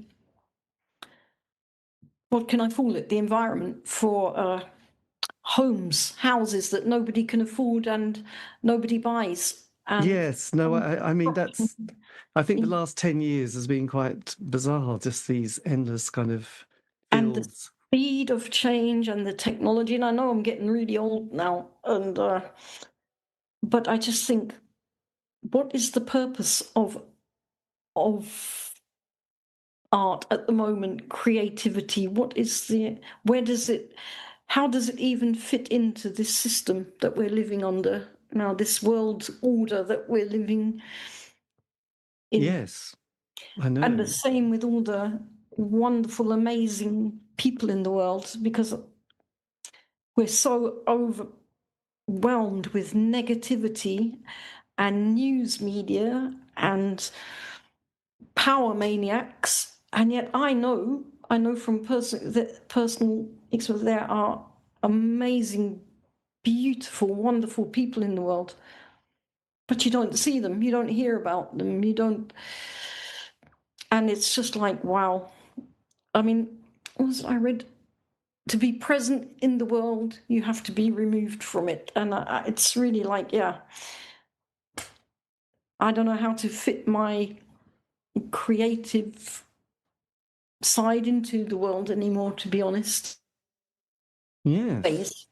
C: what can I call it, the environment for houses that nobody can afford and nobody buys. And
B: Yes, no, I mean, I think the last 10 years has been quite bizarre, just these endless kind of
C: and the
B: fields.
C: speed of change and the technology. And I know I'm getting really old now, and but I just think, what is the purpose of art at the moment? Creativity. How does it even fit into this system that we're living under now? This world order that we're living in.
B: Yes, I know.
C: And the same with all the wonderful, amazing people in the world, because we're so overwhelmed with negativity and news media and power maniacs. And yet I know from personal experience, there are amazing, beautiful, wonderful people in the world, but you don't see them, you don't hear about them, and it's just like, wow. I read, to be present in the world, you have to be removed from it. And it's really like, yeah, I don't know how to fit my creative side into the world anymore, to be honest.
B: Yes.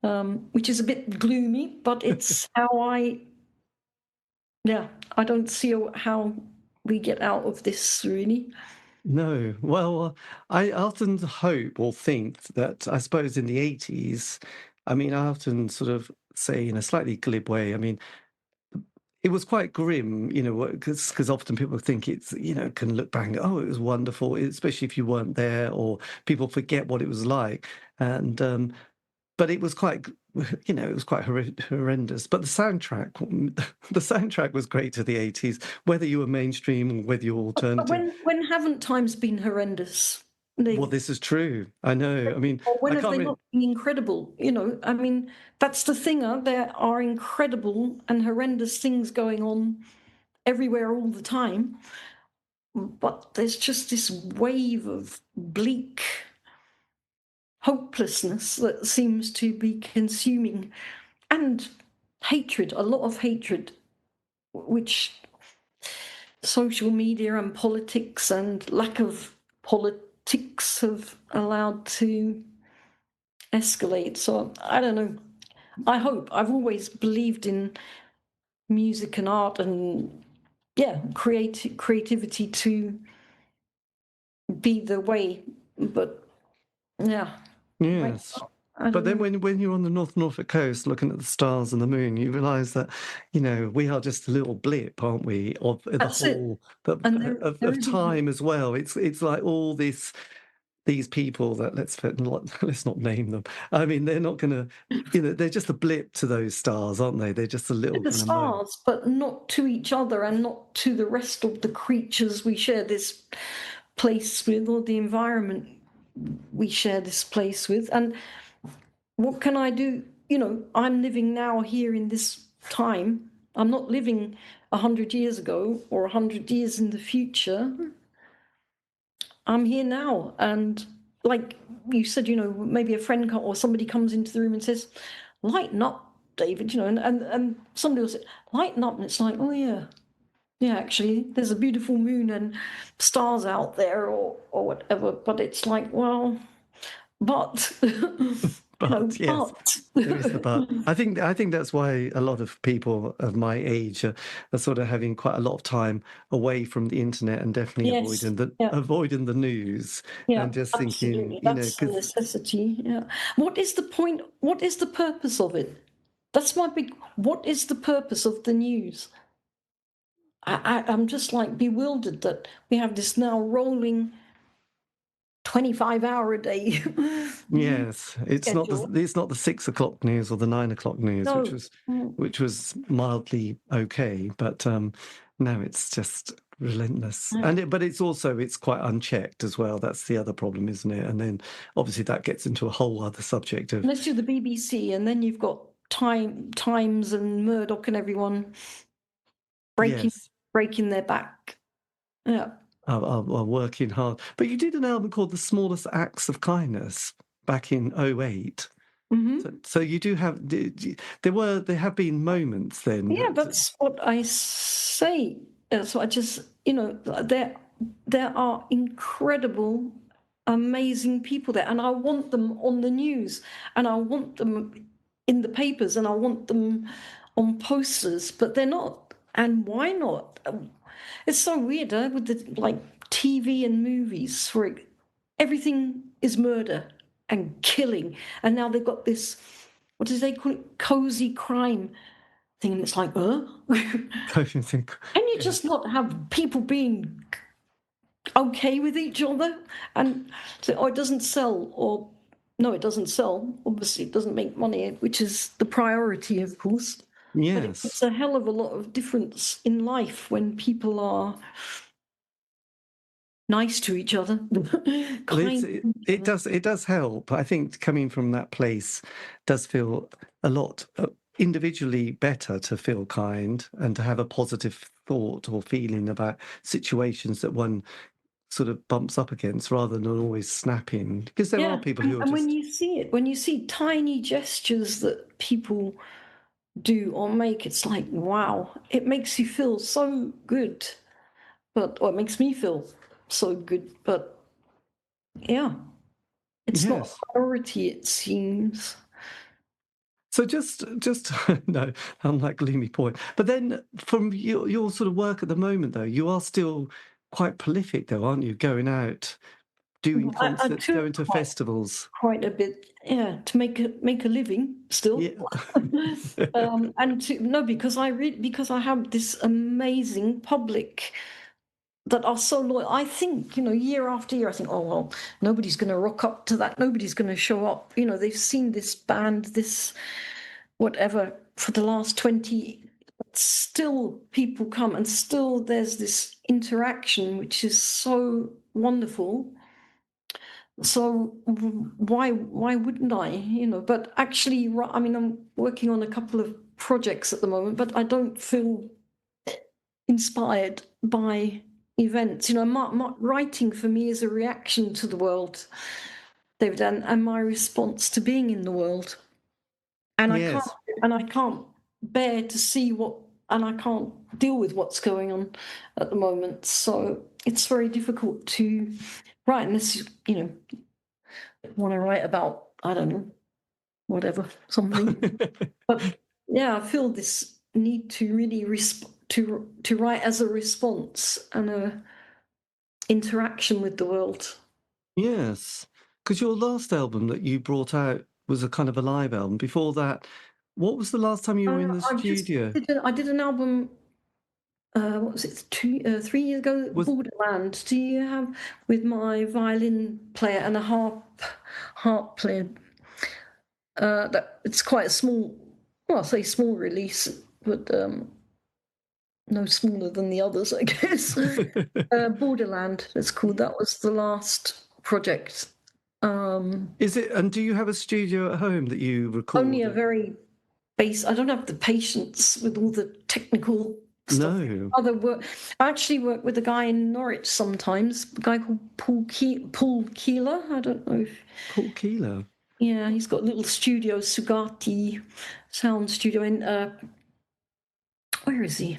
C: Which is a bit gloomy, but it's how I don't see how we get out of this, really.
B: No. Well, I often hope or think that, I suppose, in the 80s, I mean, I often sort of say in a slightly glib way, I mean, it was quite grim, because often people think it's, can look back and go, oh, it was wonderful, especially if you weren't there, or people forget what it was like. And but it was quite, it was quite horrendous. But the soundtrack was great to the 80s, whether you were mainstream or whether you were
C: But
B: alternative.
C: when haven't times been horrendous?
B: Well, this is true. I know. I mean,
C: Or when
B: I
C: have
B: can't
C: they
B: remember.
C: not been incredible? That's the thing. There are incredible and horrendous things going on everywhere all the time. but there's just this wave of bleak hopelessness that seems to be consuming, and hatred, a lot of hatred, which social media and politics and lack of politics have allowed to escalate. So I don't know. I hope. I've always believed in music and art and creativity to be the way, but yeah.
B: Yes. But then when you're on the Norfolk coast looking at the stars and the moon, you realise that, we are just a little blip, aren't we, of the
C: That's it.
B: whole
C: And there
B: of time as well. It's like all these people that let's not name them. I mean, they're not going to, they're just a blip to those stars, aren't they? They're just a little
C: the
B: kind of moment.
C: stars, but not to each other and not to the rest of the creatures we share this place with, or the environment we share this place with. And what can I do? I'm living now here in this time. I'm not living 100 years ago or 100 years in the future. I'm here now. And like you said, maybe a friend or somebody comes into the room and says, lighten up, David, and somebody will say, lighten up. And it's like, oh, yeah. Yeah, actually, there's a beautiful moon and stars out there or whatever. But it's like, well, but...
B: But yes, there is the but. I think that's why a lot of people of my age are sort of having quite a lot of time away from the internet and definitely avoiding the news and just thinking,
C: that's a necessity. Yeah. What is the point? What is the purpose of it? That's my big. What is the purpose of the news? I'm just like bewildered that we have this now rolling 25-hour a day.
B: Yes, it's not the 6 o'clock news or the 9 o'clock news,
C: No.
B: which was mildly okay, but now it's just relentless. But it's quite unchecked as well. That's the other problem, isn't it? And then obviously that gets into a whole other subject of.
C: Let's do the BBC, and then you've got Times and Murdoch and everyone breaking their back. Yeah.
B: Are working hard. But you did an album called The Smallest Acts of Kindness back in 2008.
C: Mm-hmm.
B: So you do have, there have been moments then.
C: Yeah, that's what I say. So I just, there are incredible, amazing people there, and I want them on the news, and I want them in the papers, and I want them on posters, but they're not. And why not? It's so weird, with the TV and movies, where everything is murder and killing, and now they've got this, what do they call it, cozy crime thing, and it's like, can you just not have people being okay with each other? And so, it doesn't sell, or no, it doesn't sell. Obviously, it doesn't make money, which is the priority, of course.
B: Yes.
C: But it's a hell of a lot of difference in life when people are nice to each other.
B: It does help. I think coming from that place does feel a lot individually better to feel kind and to have a positive thought or feeling about situations that one sort of bumps up against, rather than always snapping, because there are people who are
C: when you see tiny gestures that people do or make, it's like, wow, it makes you feel so good. Or it makes me feel so good, but yeah, it's not a priority, it seems.
B: So just no, I'm like gloomy point. But then from your sort of work at the moment, though, you are still quite prolific, though, aren't you? Going out, doing concerts, going to festivals.
C: Quite a bit, yeah, to make a living still. Yeah. Because I have this amazing public that are so loyal. I think, year after year, I think, oh, well, nobody's going to rock up to that. Nobody's going to show up. They've seen this band, this whatever, for the last 20, but still people come, and still there's this interaction, which is so wonderful. So why wouldn't I? But actually, I mean, I'm working on a couple of projects at the moment, but I don't feel inspired by events. You know, my writing for me is a reaction to the world, David, and my response to being in the world. And
B: Yes.
C: I can't bear to see and I can't deal with what's going on at the moment. So it's very difficult to write unless you want to write about, I don't know, whatever, something. But yeah, I feel this need to really to write as a response and a interaction with the world.
B: Yes, because your last album that you brought out was a kind of a live album. Before that, what was the last time you were in the studio?
C: I did an album. What was it? 3 years ago.
B: Was
C: Borderland. Do you have with my violin player and a harp player? That it's quite a small. Well, I say small release, but no smaller than the others, I guess. Borderland, it's called. That was the last project.
B: Is it? And do you have a studio at home that you record?
C: Only a very base. I don't have the patience with all the technical stuff.
B: No.
C: Other work. I actually work with a guy in Norwich sometimes. A guy called Paul Keeler. I don't know if.
B: Paul Keeler.
C: Yeah, he's got a little studio, Sugati Sound Studio in. Where is he?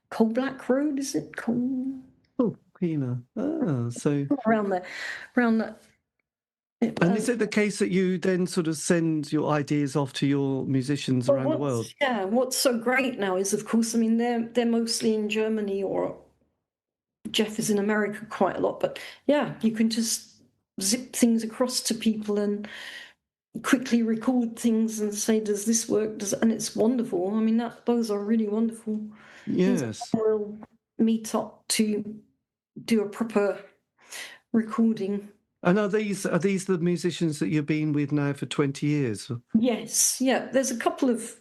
C: Coal Black Road, is it? Coal.
B: Oh, Keeler. Ah, so
C: Around there, around that.
B: and is it the case that you then sort of send your ideas off to your musicians around the world?
C: Yeah, what's so great now is, of course, I mean, they're mostly in Germany, or Jeff is in America quite a lot, but yeah, you can just zip things across to people and quickly record things and say, does this work? And it's wonderful. I mean, those are really wonderful.
B: Yes.
C: We'll meet up to do a proper recording.
B: And are these the musicians that you've been with now for 20 years?
C: Yes, yeah. There's a couple of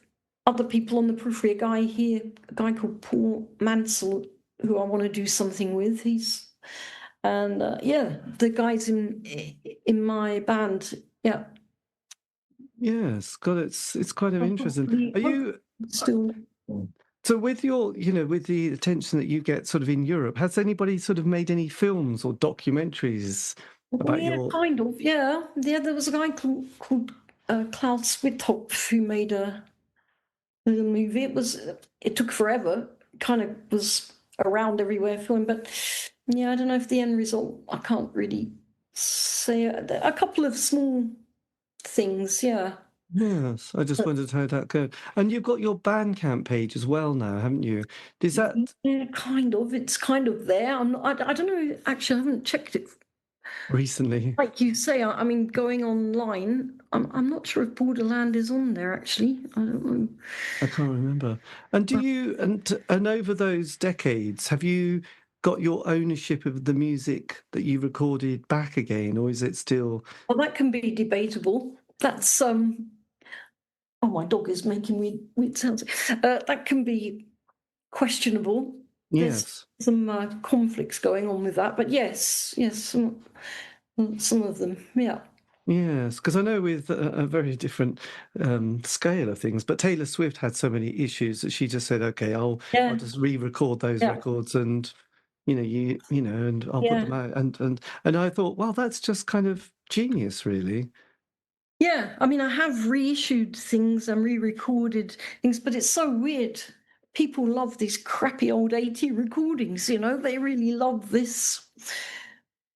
C: other people on the periphery. A guy called Paul Mansell, who I want to do something with. The guys in my band. Yeah.
B: Yes, God, it's kind of interesting. Are you
C: still?
B: So with your, with the attention that you get sort of in Europe, has anybody sort of made any films or documentaries about your?
C: Kind of, yeah. Yeah, there was a guy called Klaus Witthoff who made a little movie. It took forever. Kind of was around everywhere filming, but yeah, I don't know if the end result. I can't really say. A couple of small things, yeah.
B: Yes, I just wondered how that goes. And you've got your Bandcamp page as well now, haven't you? Is that?
C: Yeah, kind of. It's kind of there. I don't know. Actually, I haven't checked it
B: Recently.
C: Like you say, I mean, going online, I'm not sure if Borderland is on there, actually. I don't know.
B: I can't remember. And do you, and over those decades, have you got your ownership of the music that you recorded back again, or is it still?
C: Well, that can be debatable. That's oh, my dog is making weird sounds. That can be questionable.
B: Yes.
C: There's some conflicts going on with that, but yes, some of them, yeah.
B: Yes, because I know with a very different scale of things, but Taylor Swift had so many issues that she just said, "Okay, I'll just re-record those records, and and I'll put them out." And I thought, well, that's just kind of genius, really.
C: Yeah, I mean, I have reissued things and re-recorded things, but it's so weird. People love these crappy old 80 recordings, they really love this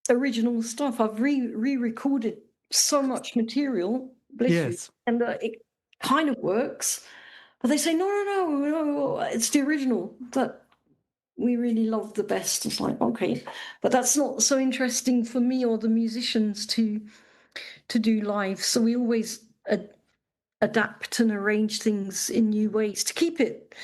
C: original stuff. I've re-recorded so much material, bless you, and it kind of works. But they say, no, it's the original that we really love the best. It's like, okay, but that's not so interesting for me or the musicians to do live. So we always adapt and arrange things in new ways to keep it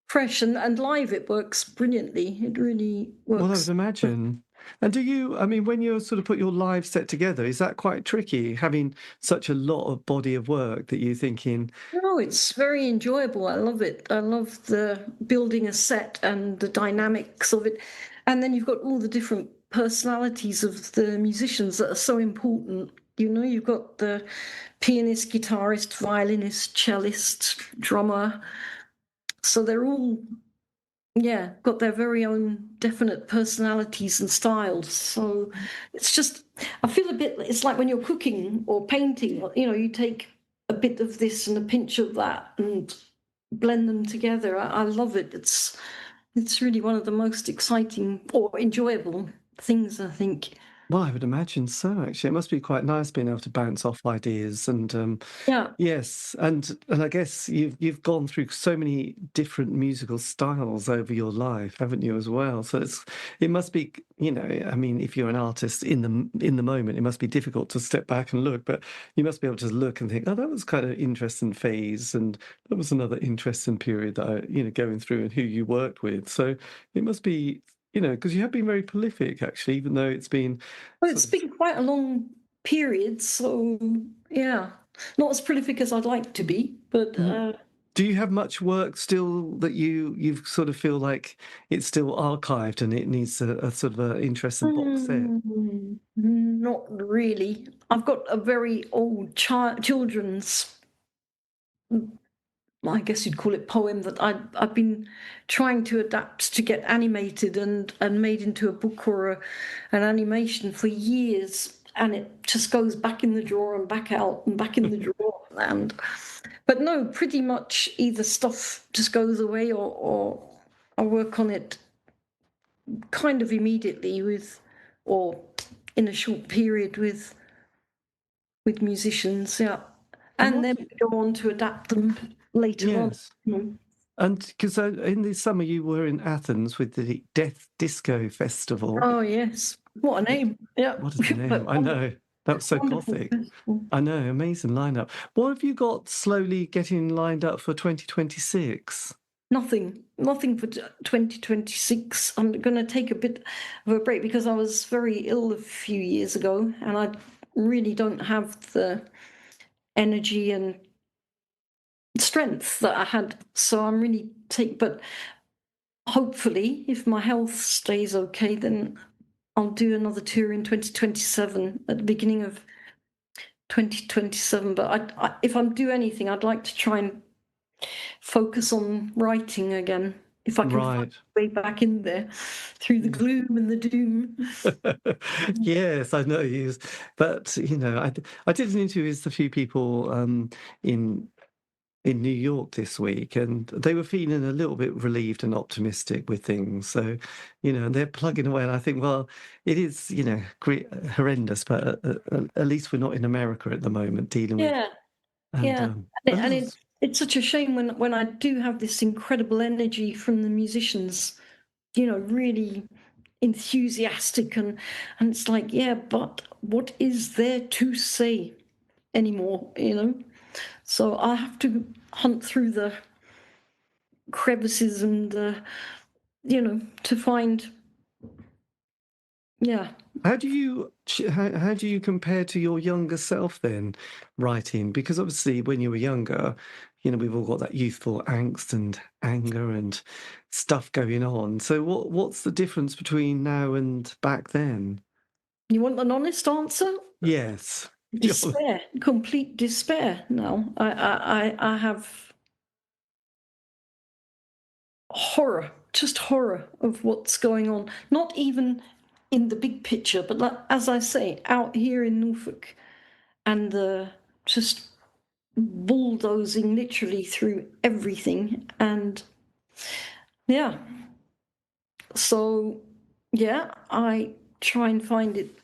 C: fresh, and live it works brilliantly. It really works.
B: Well, I would imagine. And do you, I mean, when you sort of put your live set together, is that quite tricky, having such a lot of body of work that you're thinking?
C: No, it's very enjoyable. I love it. I love the building a set and the dynamics of it. And then you've got all the different personalities of the musicians that are so important. You've got the pianist, guitarist, violinist, cellist, drummer. So they're all yeah, got their very own definite personalities and styles. So it's just, I feel a bit, it's like when you're cooking or painting, you know, you take a bit of this and a pinch of that and blend them together. I love it. It's really one of the most exciting or enjoyable things, I think.
B: Well, I would imagine so, actually. It must be quite nice being able to bounce off ideas and
C: Yeah.
B: yes, and I guess you've gone through so many different musical styles over your life, haven't you, as well? So it must be, you know, I mean, if you're an artist in the moment, it must be difficult to step back and look, but you must be able to look and think, oh, that was kind of interesting phase, and that was another interesting period that I, you know, going through and who you worked with. So it must be, you know, because you have been very prolific, actually, even though it's been
C: Well,
B: sort
C: it's
B: of.
C: been quite a long period, so yeah, not as prolific as I'd like to be, but
B: Do you have much work still that you sort of feel like it's still archived and it needs a sort of a interesting box set?
C: not really. I've got a very old children's, I guess you'd call it poem that I've been trying to adapt to get animated and made into a book or an animation for years, and it just goes back in the drawer and back out and back in the drawer. And but no, pretty much either stuff just goes away or I work on it kind of immediately or in a short period with musicians, yeah,
B: And
C: and
B: what?
C: then we go on to adapt them later on.
B: Yes. And because in the summer you were in Athens with the Death Disco Festival.
C: Oh yes, what a name! Yeah,
B: What a name!
C: but
B: I know. That was so
C: wonderful
B: gothic.
C: festival.
B: I know, amazing lineup. What have you got slowly getting lined up for 2026?
C: Nothing for 2026. I'm going to take a bit of a break because I was very ill a few years ago, and I really don't have the energy and strength that I had. So I'm really but hopefully, if my health stays okay, then I'll do another tour in 2027 at the beginning of 2027. But if I do anything, I'd like to try and focus on writing again. If I can find
B: Right.
C: a way back in there through the gloom and the doom.
B: Yes, I know you. But you know, I did an interview with a few people in New York this week, and they were feeling a little bit relieved and optimistic with things. So, you know, they're plugging away, and I think, well, it is, you know, horrendous, but at least we're not in America at the moment dealing with.
C: Yeah,
B: And
C: yeah, it's such a shame when I do have this incredible energy from the musicians, you know, really enthusiastic and it's like, yeah, but what is there to say anymore, you know? So I have to hunt through the crevices and you know, to find, yeah.
B: how do you compare to your younger self then, writing? Because obviously, when you were younger, you know, we've all got that youthful angst and anger and stuff going on. So, what's the difference between now and back then?
C: You want an honest answer?
B: Yes.
C: Despair, complete despair now. I have horror, just horror of what's going on. Not even in the big picture, but like, as I say, out here in Norfolk, and the just bulldozing literally through everything. And yeah, so yeah, I try and find it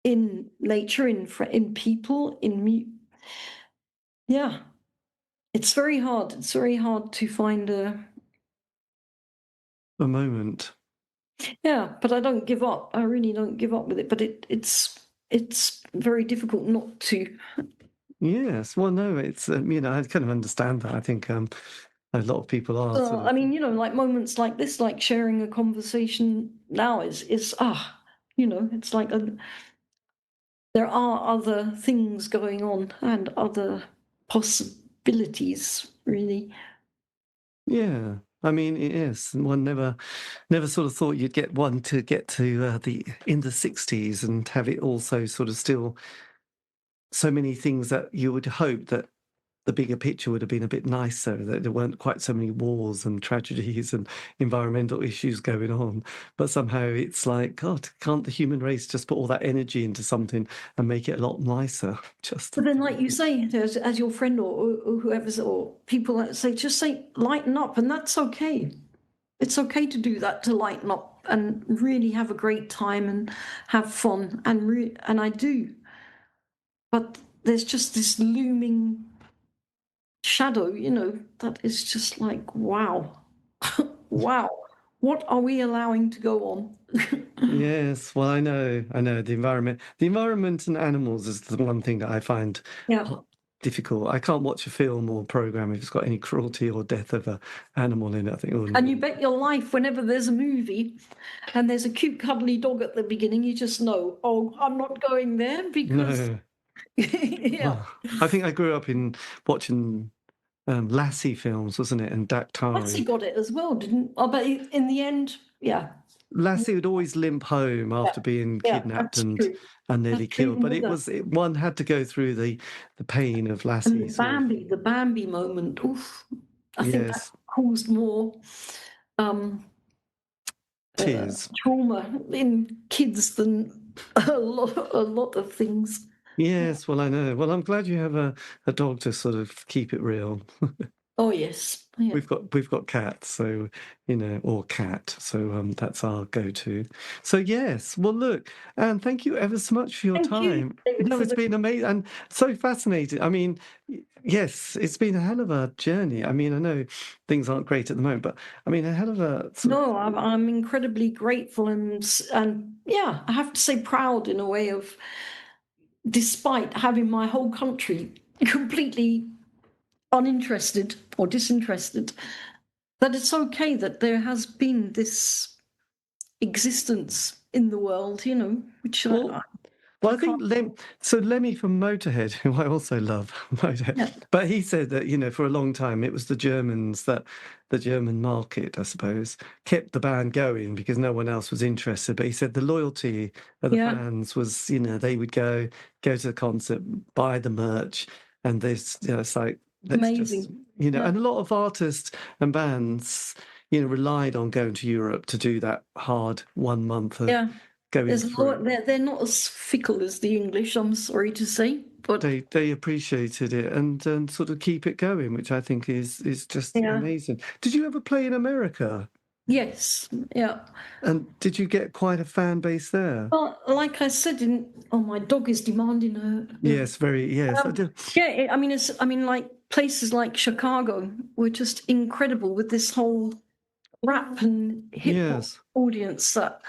C: in nature, in people, in me. Yeah, it's very hard. It's very hard to find a.
B: A moment.
C: Yeah, but I don't give up. I really don't give up with it. But it's very difficult not to.
B: Yes. Well, no, it's you know, I kind of understand that. I think a lot of people are sort
C: I
B: of.
C: mean, you know, like moments like this, like sharing a conversation now is you know, it's like there are other things going on and other possibilities, really.
B: Yeah, I mean, it is. One never sort of thought you'd get one to get to the in the 60s and have it also sort of still so many things that you would hope that the bigger picture would have been a bit nicer, that there weren't quite so many wars and tragedies and environmental issues going on. But somehow it's like, God, can't the human race just put all that energy into something and make it a lot nicer?
C: But then, like you say, as your friend or whoever's, or people that say, just say, lighten up, and that's okay. It's okay to do that, to lighten up and really have a great time and have fun. And I do. But there's just this looming shadow, that is just like, wow, wow, what are we allowing to go on?
B: Yes, well, I know the environment and animals is the one thing that I find
C: Yeah.
B: difficult. I can't watch a film or program if it's got any cruelty or death of an animal in it. I think, oh,
C: And you bet your life, whenever there's a movie and there's a cute, cuddly dog at the beginning, you just know, oh, I'm not going there because,
B: no.
C: yeah.
B: Well, I think I grew up in watching Lassie films, wasn't it? And
C: Lassie
B: Daktari.
C: got it as well, didn't? Oh, but in the end, yeah.
B: Lassie would always limp home after being
C: Yeah,
B: kidnapped
C: that's
B: and
C: true.
B: nearly
C: That's true,
B: killed. But
C: with
B: one had to go through the pain of
C: And
B: Lassie.
C: the Bambi moment. Oof, I think that
B: Yes,
C: caused more
B: tears.
C: trauma in kids than a lot of things.
B: Yes, well, I know. Well, I'm glad you have a dog to sort of keep it real.
C: Oh yes, yeah.
B: We've got cats, so or cat, so that's our go-to. So yes, well, look, and thank you ever so much for your
C: Thank you,
B: time.
C: David,
B: No,
C: for
B: it's
C: the-
B: been amazing and so fascinating. I mean, yes, it's been a hell of a journey. I mean, I know things aren't great at the moment, but I mean, a hell of a
C: No, I'm incredibly grateful and yeah, I have to say proud in a way of, despite having my whole country completely uninterested or disinterested, that it's okay that there has been this existence in the world, which
B: well. Well, I think
C: can't-
B: Lemmy from Motorhead, who I also love, Motorhead,
C: Yeah.
B: but he said that, for a long time it was the Germans the German market, I suppose, kept the band going because no one else was interested. But he said the loyalty of the
C: Yeah.
B: fans was, they would go to the concert, buy the merch, and this, it's like, let's just,
C: Amazing.
B: and
C: Yeah.
B: a lot of artists and bands, relied on going to Europe to do that hard 1 month of
C: Yeah.
B: going
C: There's a
B: through.
C: lot, they're not as fickle as the English, I'm sorry to say, but
B: They appreciated it and sort of keep it going, which I think is just
C: yeah.
B: amazing. Did you ever play in America?
C: Yes, yeah.
B: And did you get quite a fan base there?
C: Well, like I said, my dog is demanding a.
B: Yes, very. Yes, I do.
C: Yeah, like places like Chicago were just incredible with this whole rap and hip hop
B: Yes.
C: audience that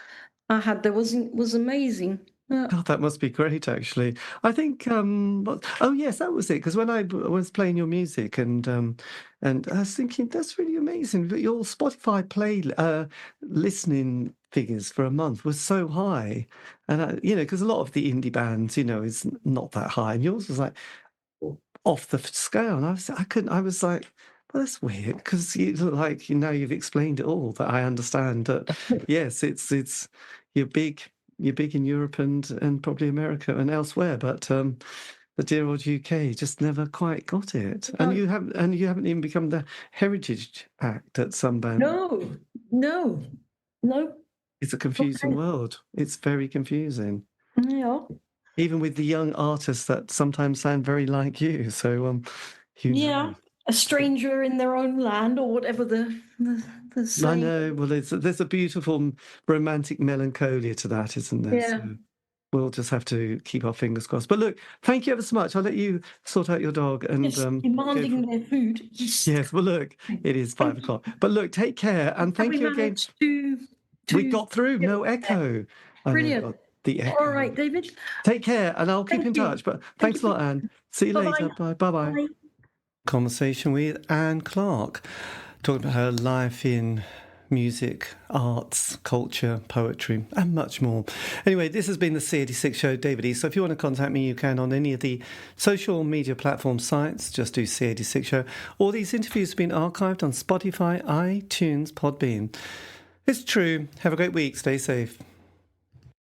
C: I had. There was amazing. Yeah.
B: God, that must be great, actually. I think. Oh, yes, that was it. Because when I was playing your music, and I was thinking that's really amazing. But your Spotify listening figures for a month was so high, and because a lot of the indie bands, is not that high, and yours was like off the scale. And I was like, well, that's weird because you look like now you've explained it all. That I understand that. Yes, it's you're big. You're big in Europe and probably America and elsewhere, but the dear old UK just never quite got it. And you haven't even become the heritage act at some band.
C: No.
B: It's a confusing world. It's very confusing.
C: Yeah.
B: Even with the young artists that sometimes sound very like you. So
C: Yeah. A stranger in their own land, or whatever the saying.
B: I know. Well, there's a beautiful romantic melancholia to that, isn't there?
C: Yeah.
B: So we'll just have to keep our fingers crossed. But look, thank you ever so much. I'll let you sort out your dog and
C: Yes, demanding their food.
B: Yes. Well, look, it is 5 o'clock. But look, take care and thank you again.
C: We
B: got through. No echo.
C: Brilliant.
B: The echo.
C: All right, David.
B: Take care, and I'll keep in
C: you.
B: touch. But thanks a lot, Anne. See you
C: Bye-bye.
B: later. Bye. Bye.
C: Bye.
B: Conversation with Anne Clark, talking about her life in music, arts, culture, poetry, and much more. Anyway, this has been the C86 show, David Eastaugh. So if you want to contact me, you can on any of the social media platform sites. Just do C86 show. All these interviews have been archived on Spotify, iTunes, Podbean. It's true. Have a great week. Stay safe.